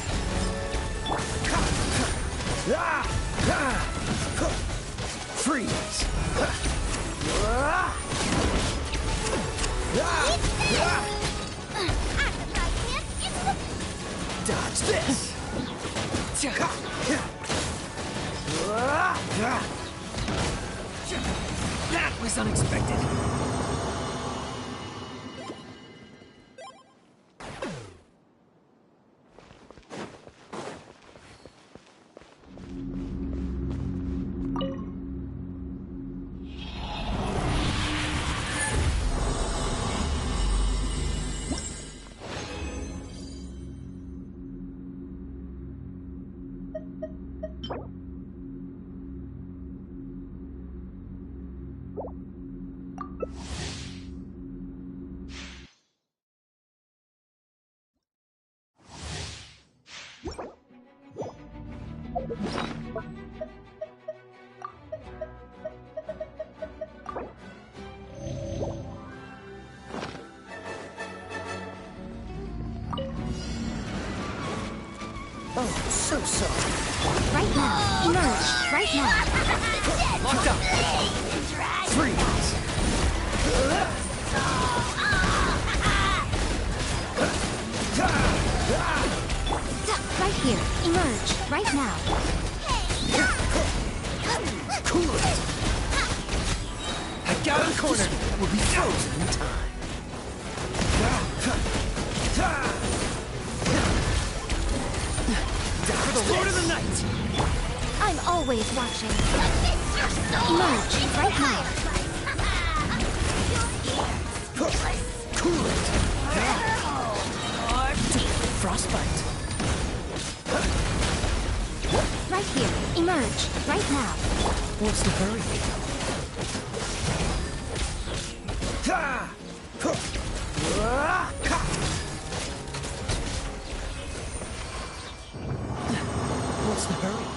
Freeze! Dodge this! That was unexpected. Oh, so sorry. Right now. Emerge. Right now. Locked up. Freeze. Right here. Emerge. Right now. Cool it. I got him cornered. Will be frozen in time. For the Lord of the Night. I'm always watching. Emerge. Right now. Cool it. Frostbite. Right here. Emerge. Right now. What's the hurry? What's the hurry?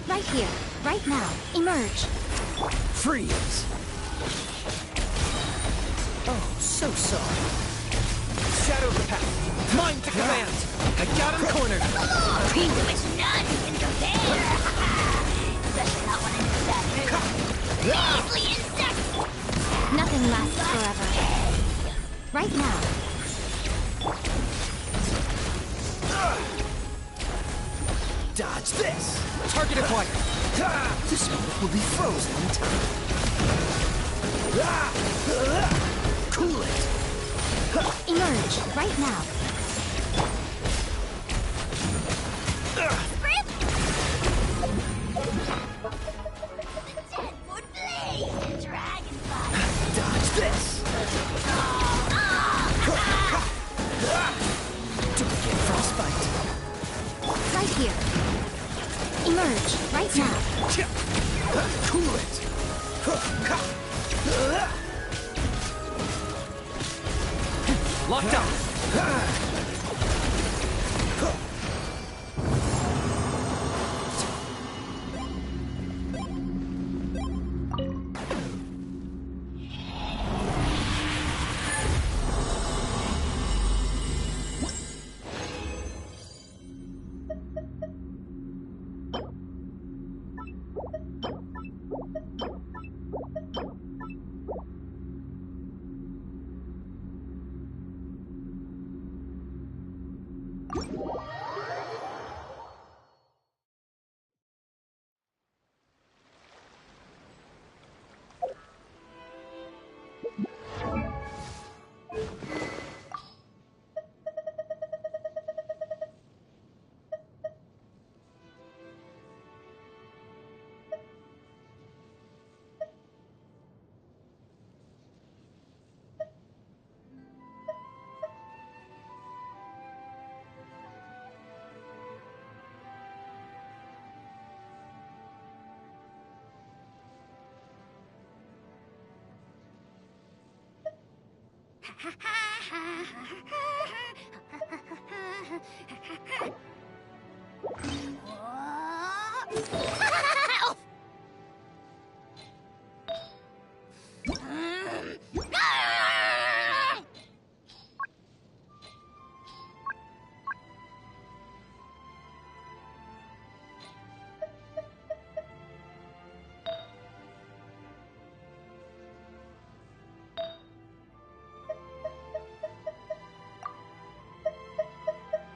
Right here. Right now. Emerge. Freeze. Oh, so sorry. Shadow the path. Mine to command. I got him cornered. To which none can compare. Especially not when it's that measly insect. Nothing lasts forever. Right now. Dodge this. Target acquired. This moment will be frozen in time. Cool it. Emerge right now. Deadwood blaze, dragonfly. Dodge this. Don't get frostbite. Right here. Emerge right now. Cool it. Locked on.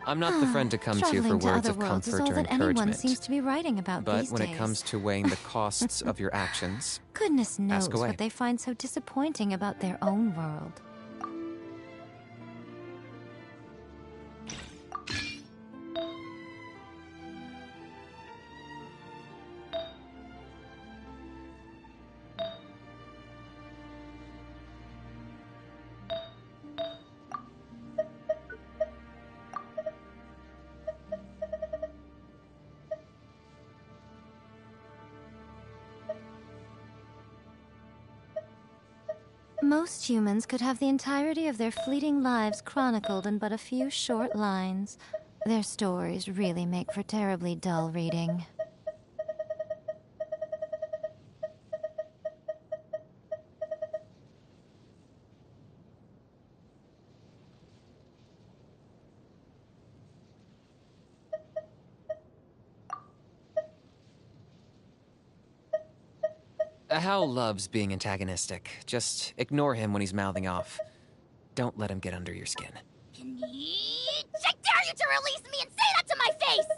I'm not the friend to come to for words of comfort or anyone encouragement. Seems to be writing about But these when days. it comes to weighing the costs of your actions, Goodness knows ask away. what they find so disappointing about their own world. Most humans could have the entirety of their fleeting lives chronicled in but a few short lines. Their stories really make for terribly dull reading. Hal loves being antagonistic. Just ignore him when he's mouthing off. Don't let him get under your skin. I dare you to release me and say that to my face!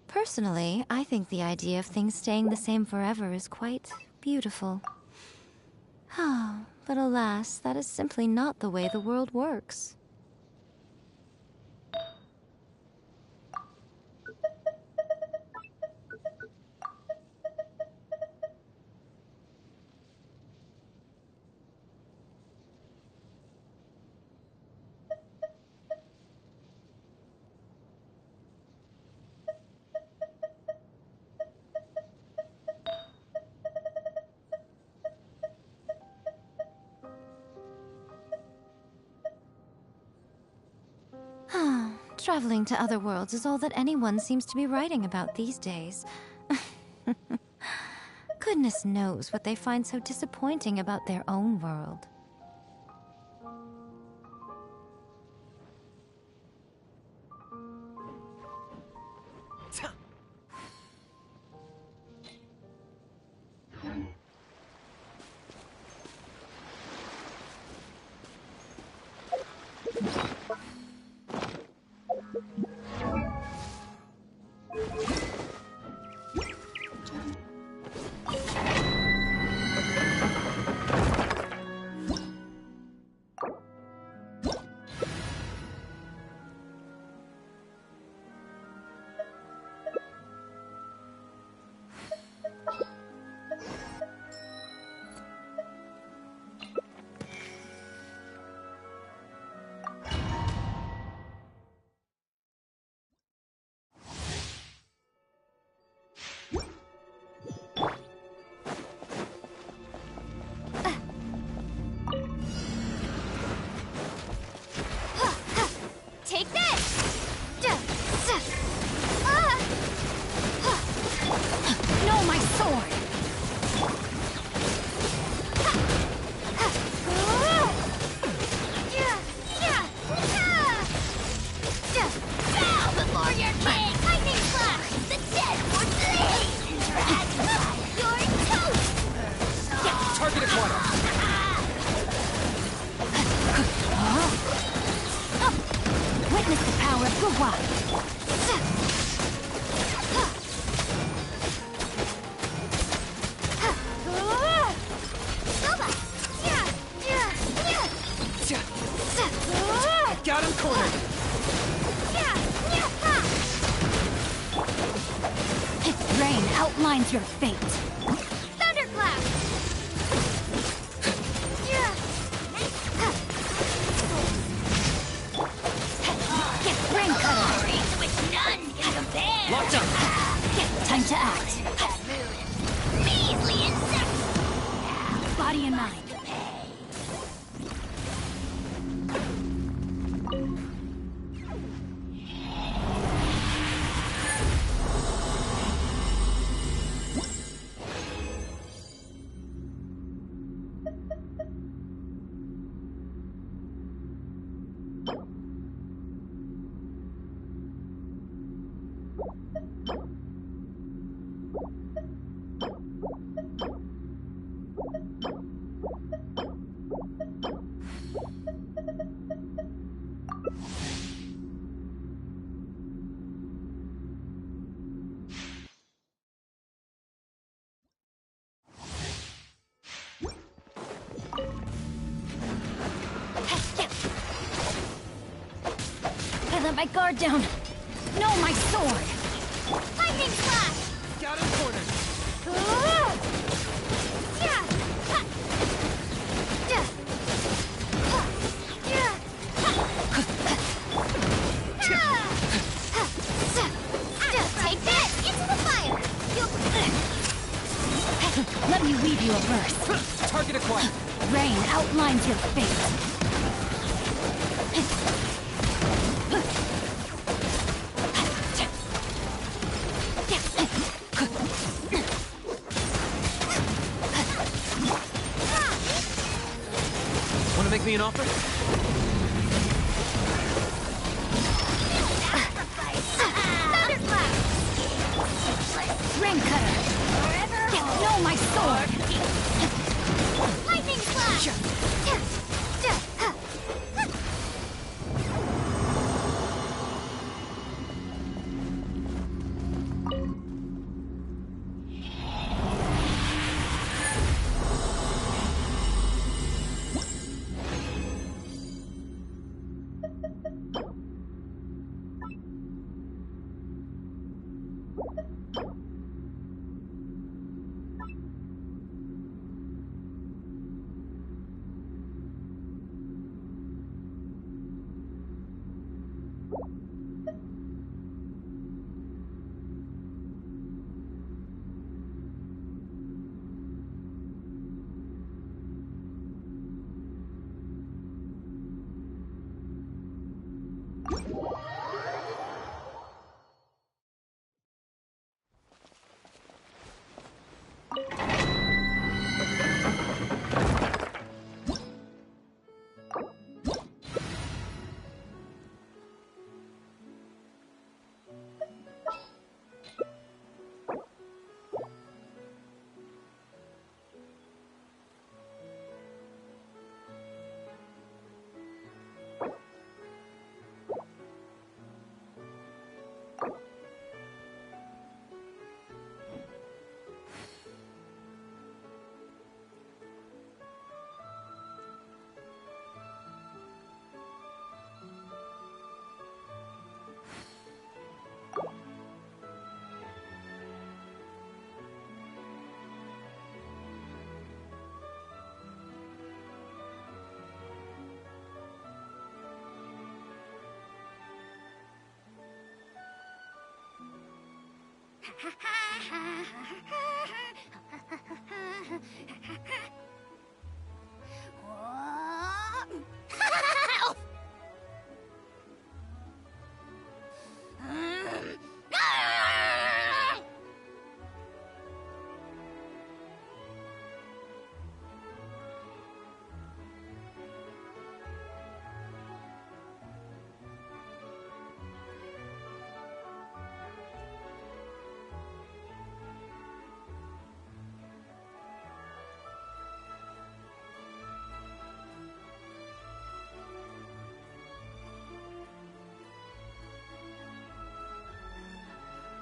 Personally, I think the idea of things staying the same forever is quite beautiful. But alas, that is simply not the way the world works. Traveling to other worlds is all that anyone seems to be writing about these days. Goodness knows what they find so disappointing about their own world. outlines your fate. Thunderclap! Get brain cutter! Which none can compare! Locked up! Time to act. Measly insect! Body and mind. I let my guard down. No, my sword! Lightning slash! Down in the corner. Take that! Into the fire! Let me weave you a verse. Target acquired. Rain outlines your fate. Want to make me an offer? Rain cutter. No, my sword. Lightning slash!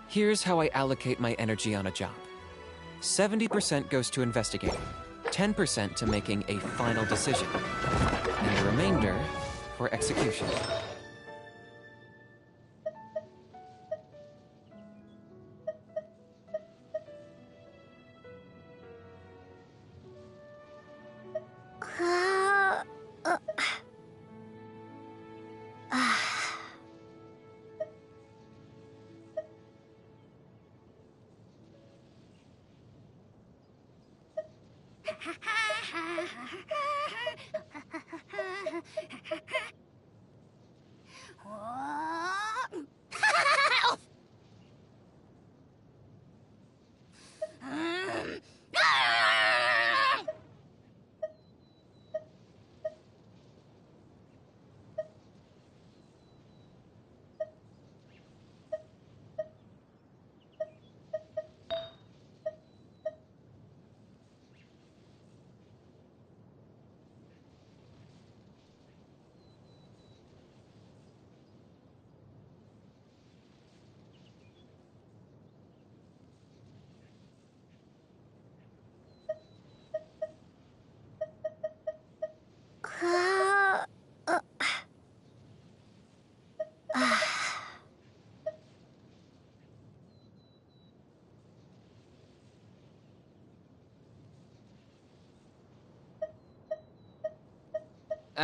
Here's how I allocate my energy on a job. 70% goes to investigating, 10% to making a final decision, and the remainder for execution.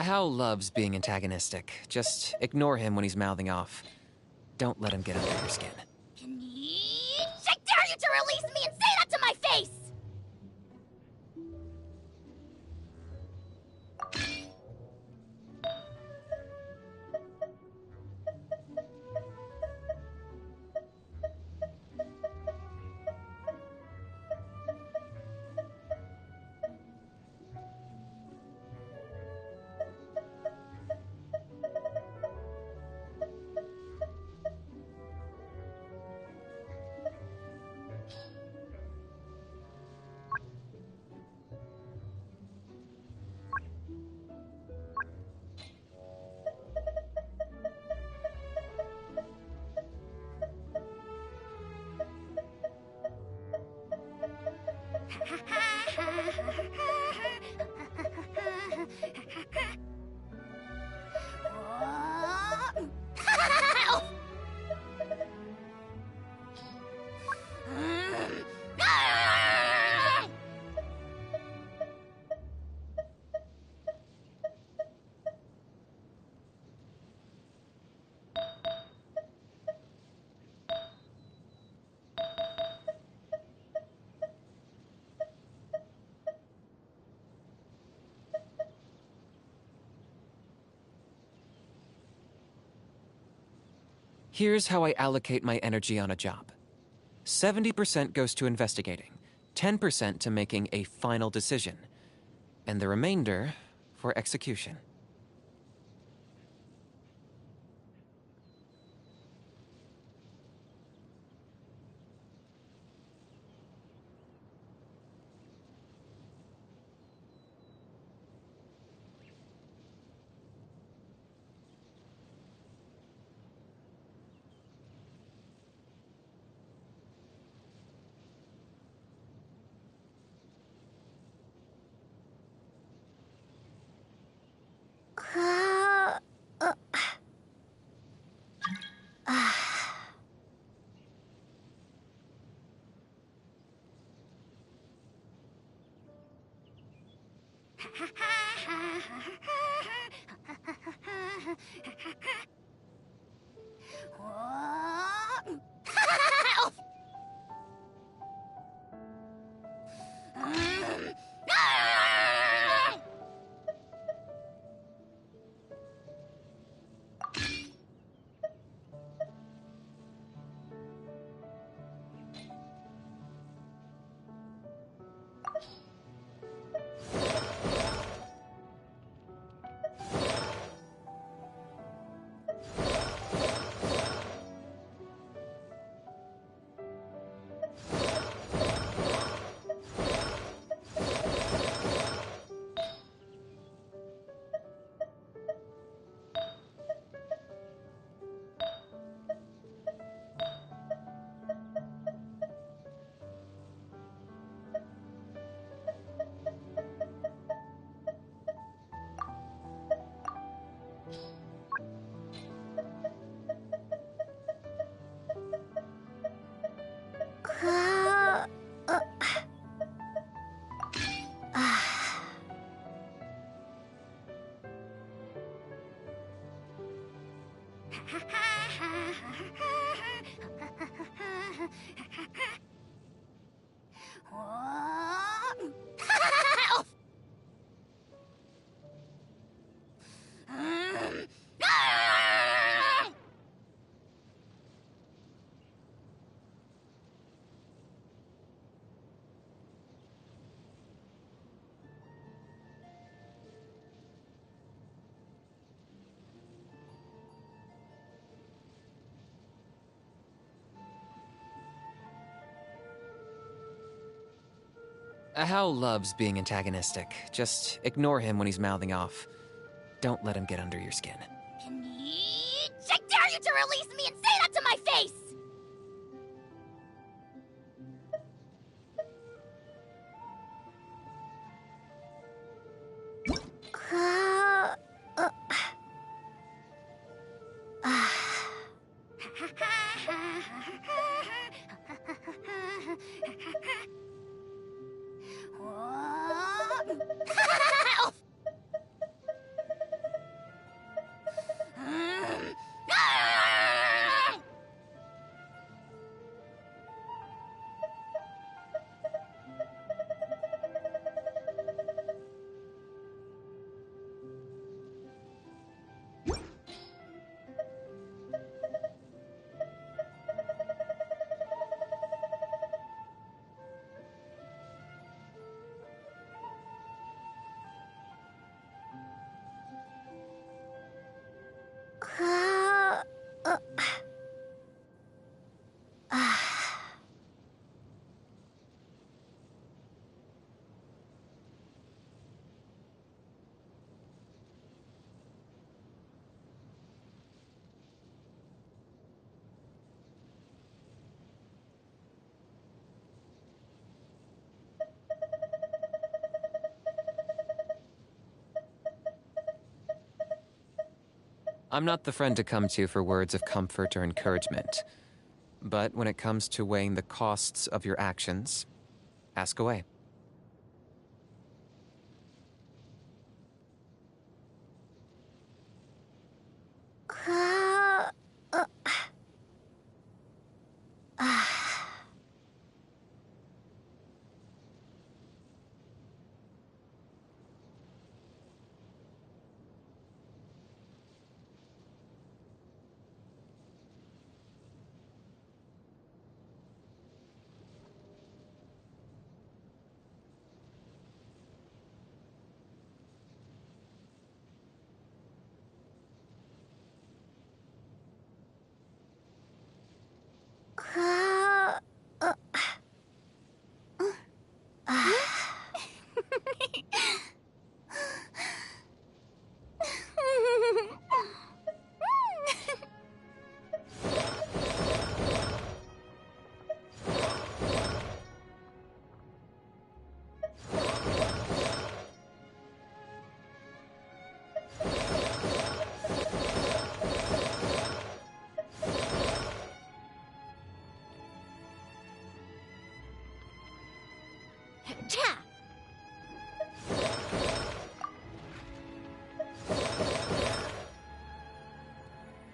Hal loves being antagonistic. Just ignore him when he's mouthing off. Don't let him get under your skin. I dare you to release me and say that to my face! Here's how I allocate my energy on a job. 70% goes to investigating, 10% to making a final decision, and the remainder for execution. Hal loves being antagonistic. Just ignore him when he's mouthing off. Don't let him get under your skin. I dare you to release me and say that to my face! I'm not the friend to come to for words of comfort or encouragement. But when it comes to weighing the costs of your actions, ask away.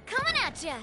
Coming at ya!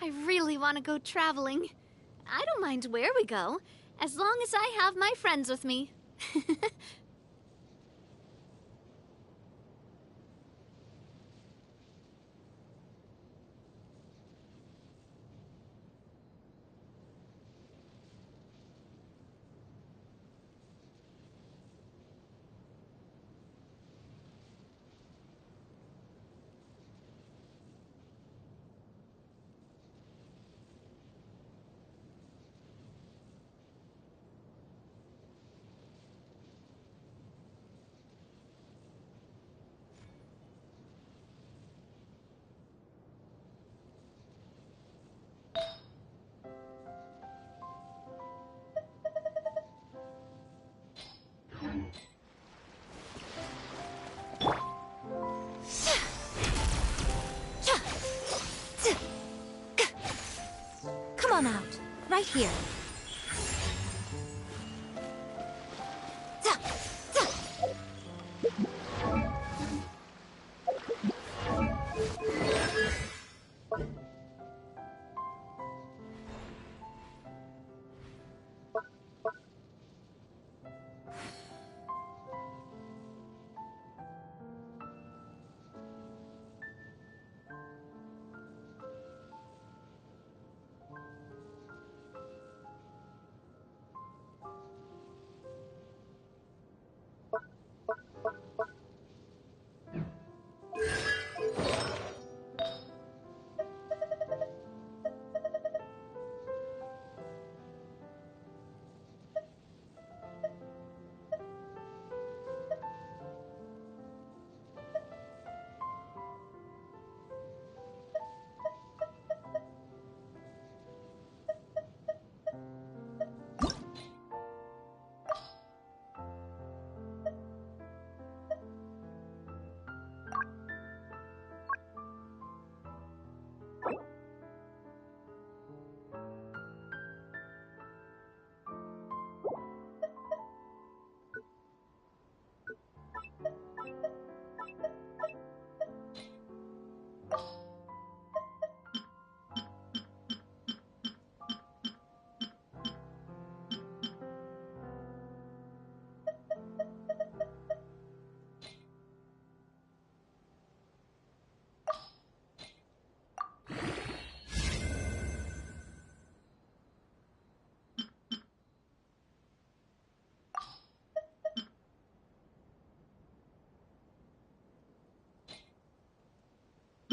I really want to go traveling. I don't mind where we go, as long as I have my friends with me. right here.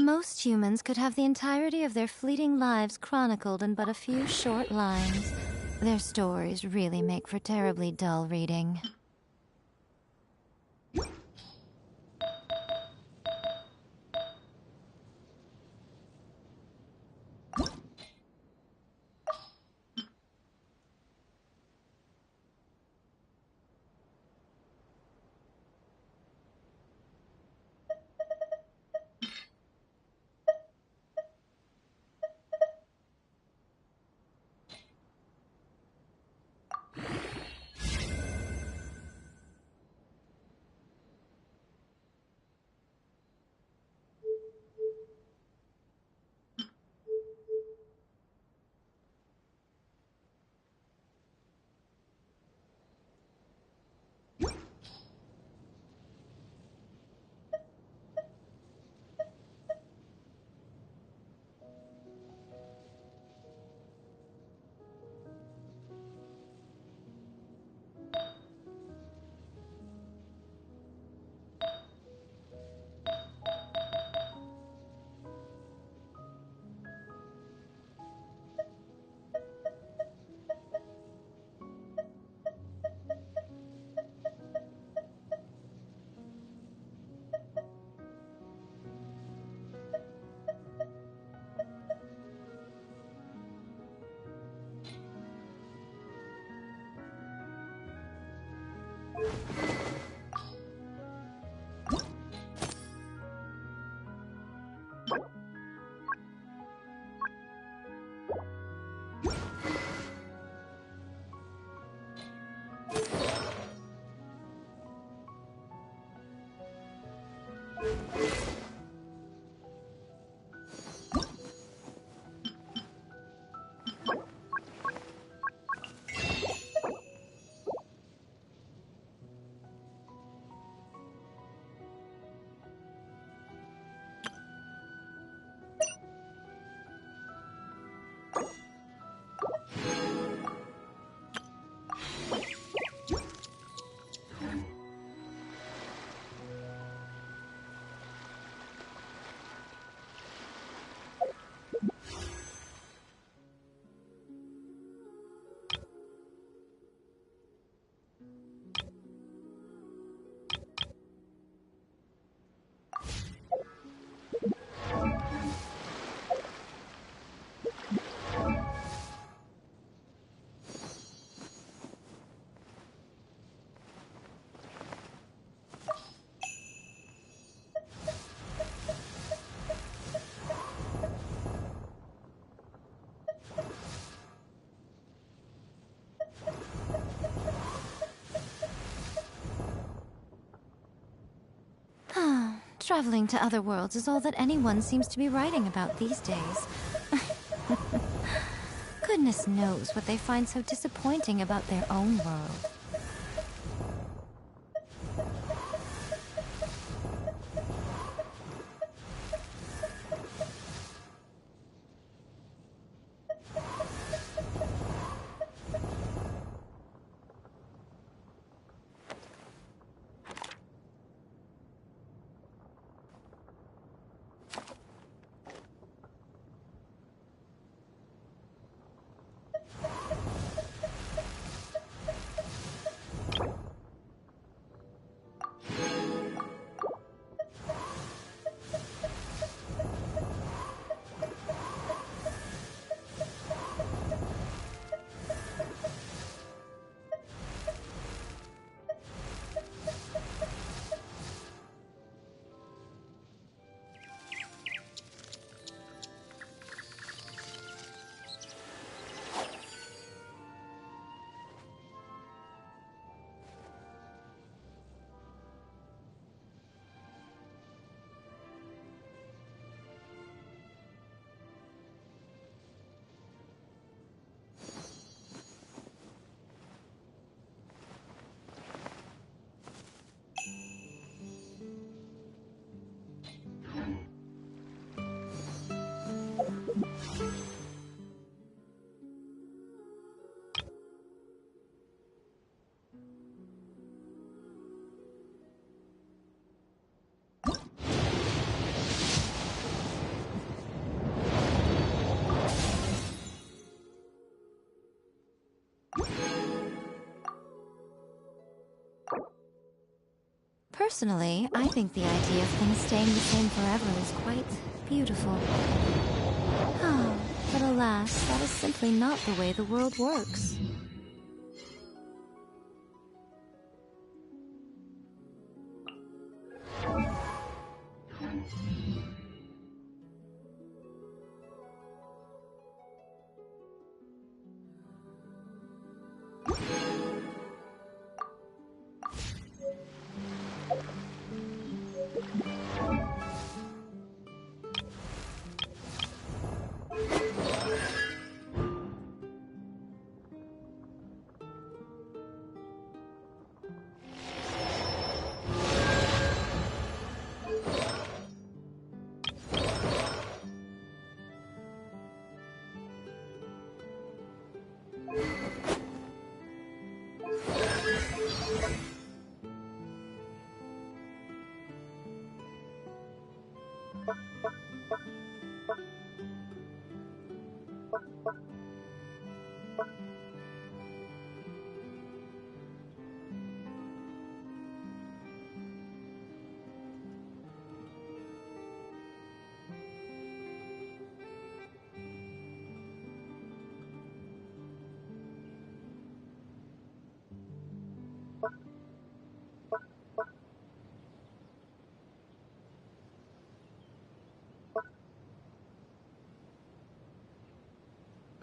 Most humans could have the entirety of their fleeting lives chronicled in but a few short lines. Their stories really make for terribly dull reading. Traveling to other worlds is all that anyone seems to be writing about these days. Goodness knows what they find so disappointing about their own world. Personally, I think the idea of things staying the same forever is quite beautiful. Oh, but alas, that is simply not the way the world works.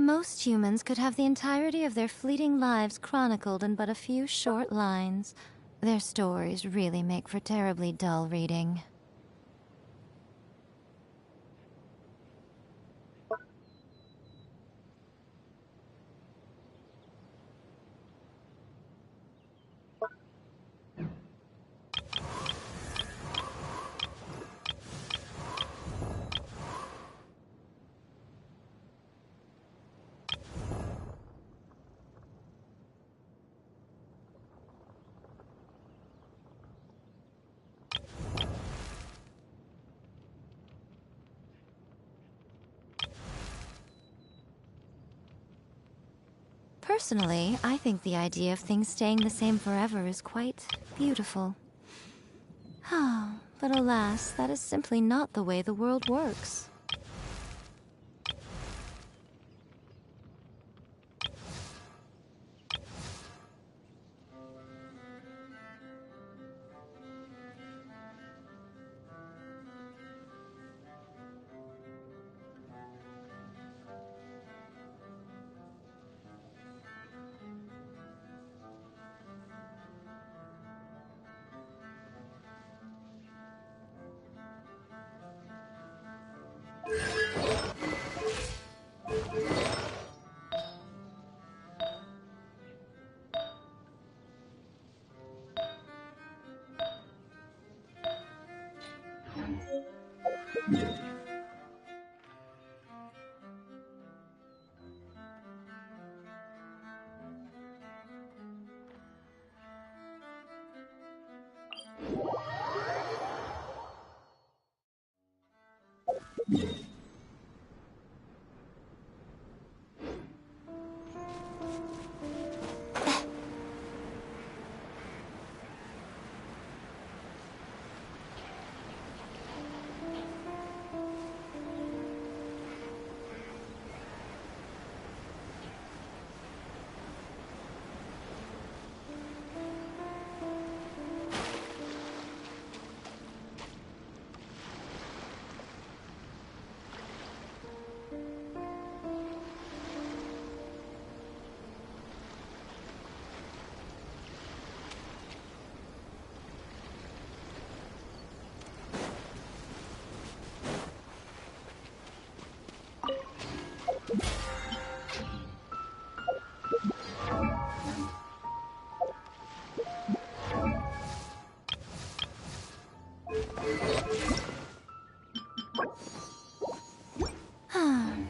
Most humans could have the entirety of their fleeting lives chronicled in but a few short lines. Their stories really make for terribly dull reading. Personally, I think the idea of things staying the same forever is quite beautiful. Oh, but alas, that is simply not the way the world works.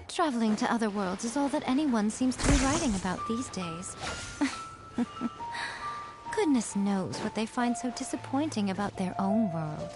Traveling to other worlds is all that anyone seems to be writing about these days. Goodness knows what they find so disappointing about their own world.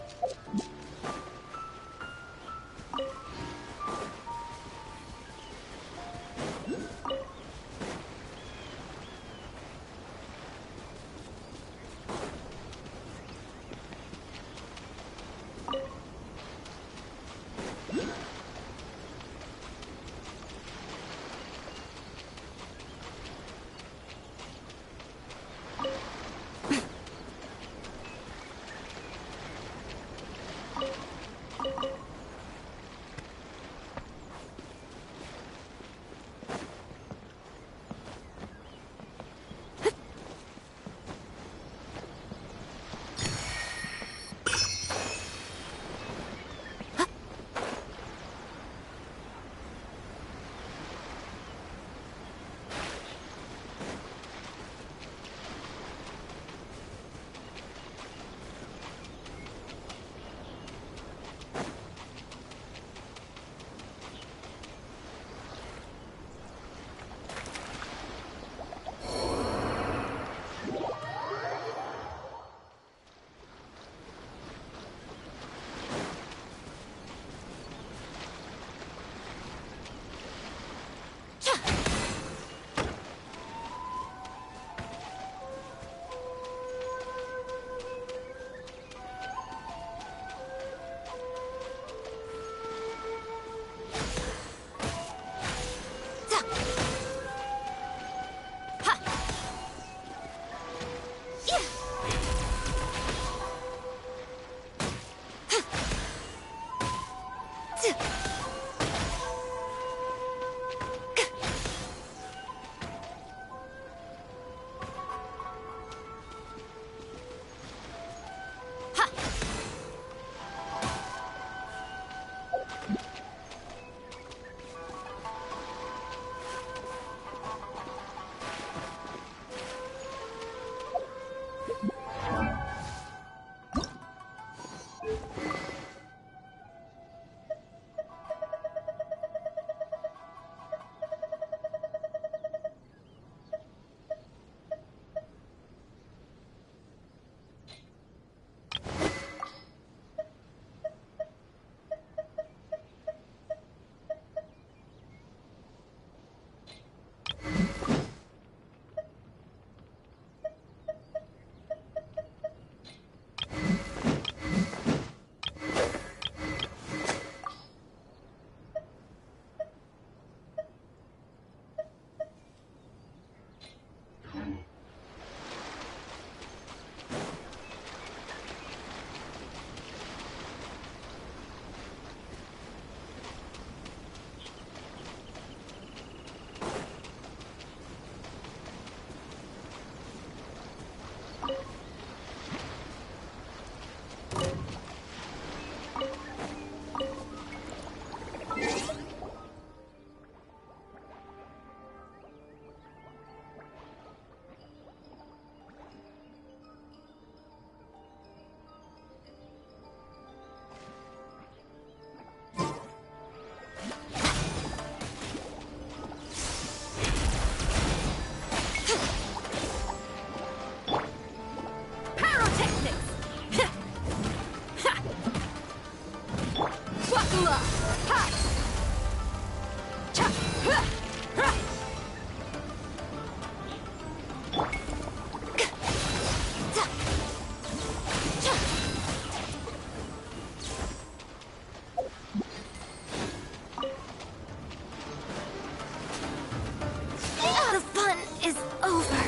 The fun is over.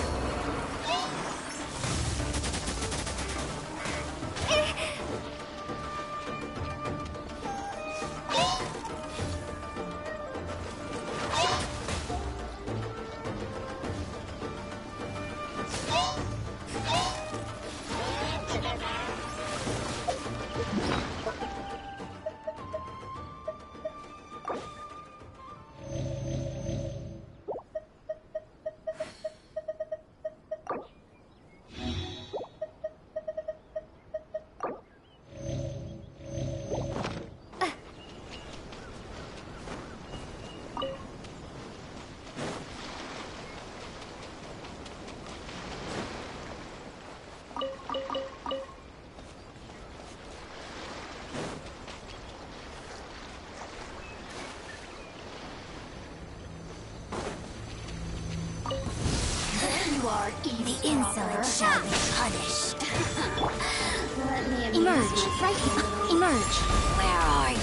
The insolent shall be punished. Emerge, right here. Emerge. Where are you?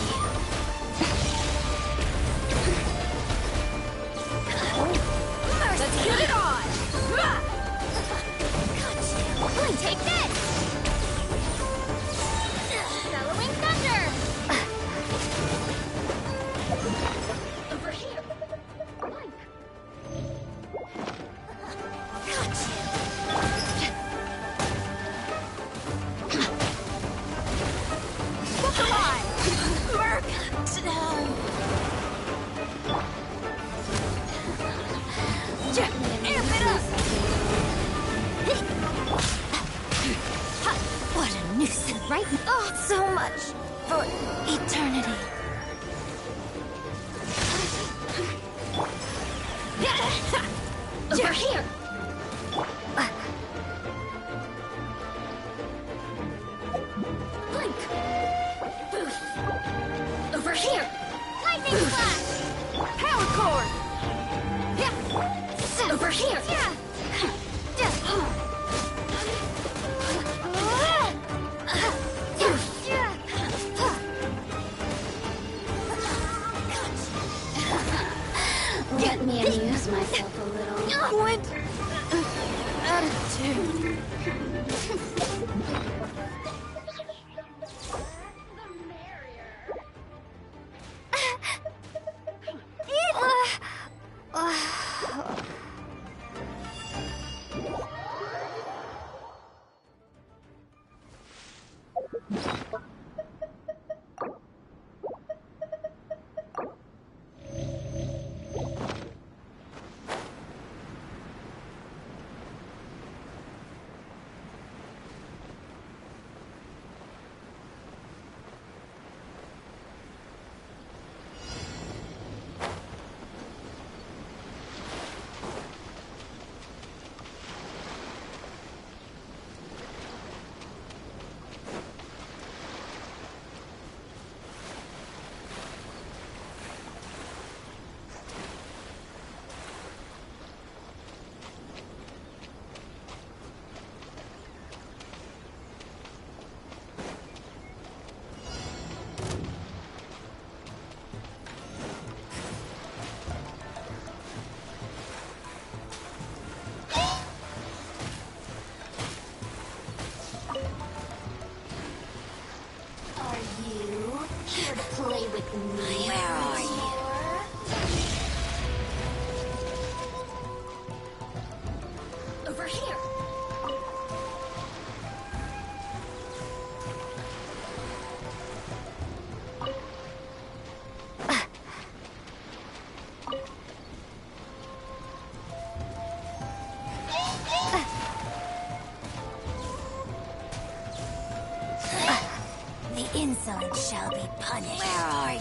Let's get it on! Take this! Bellowing thunder! Over here! Blank! What a nuisance, right? Oh, so much for eternity. Over here! Blink! Boost! Over here! Lightning flash! Power cord! Yeah! Over here! Yeah! Let me amuse myself a little. What attitude? Play with me. Where are you? Over here. The insolent shall be punished. Where are you?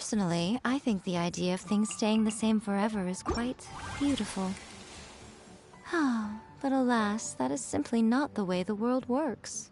Personally, I think the idea of things staying the same forever is quite beautiful. But alas, that is simply not the way the world works.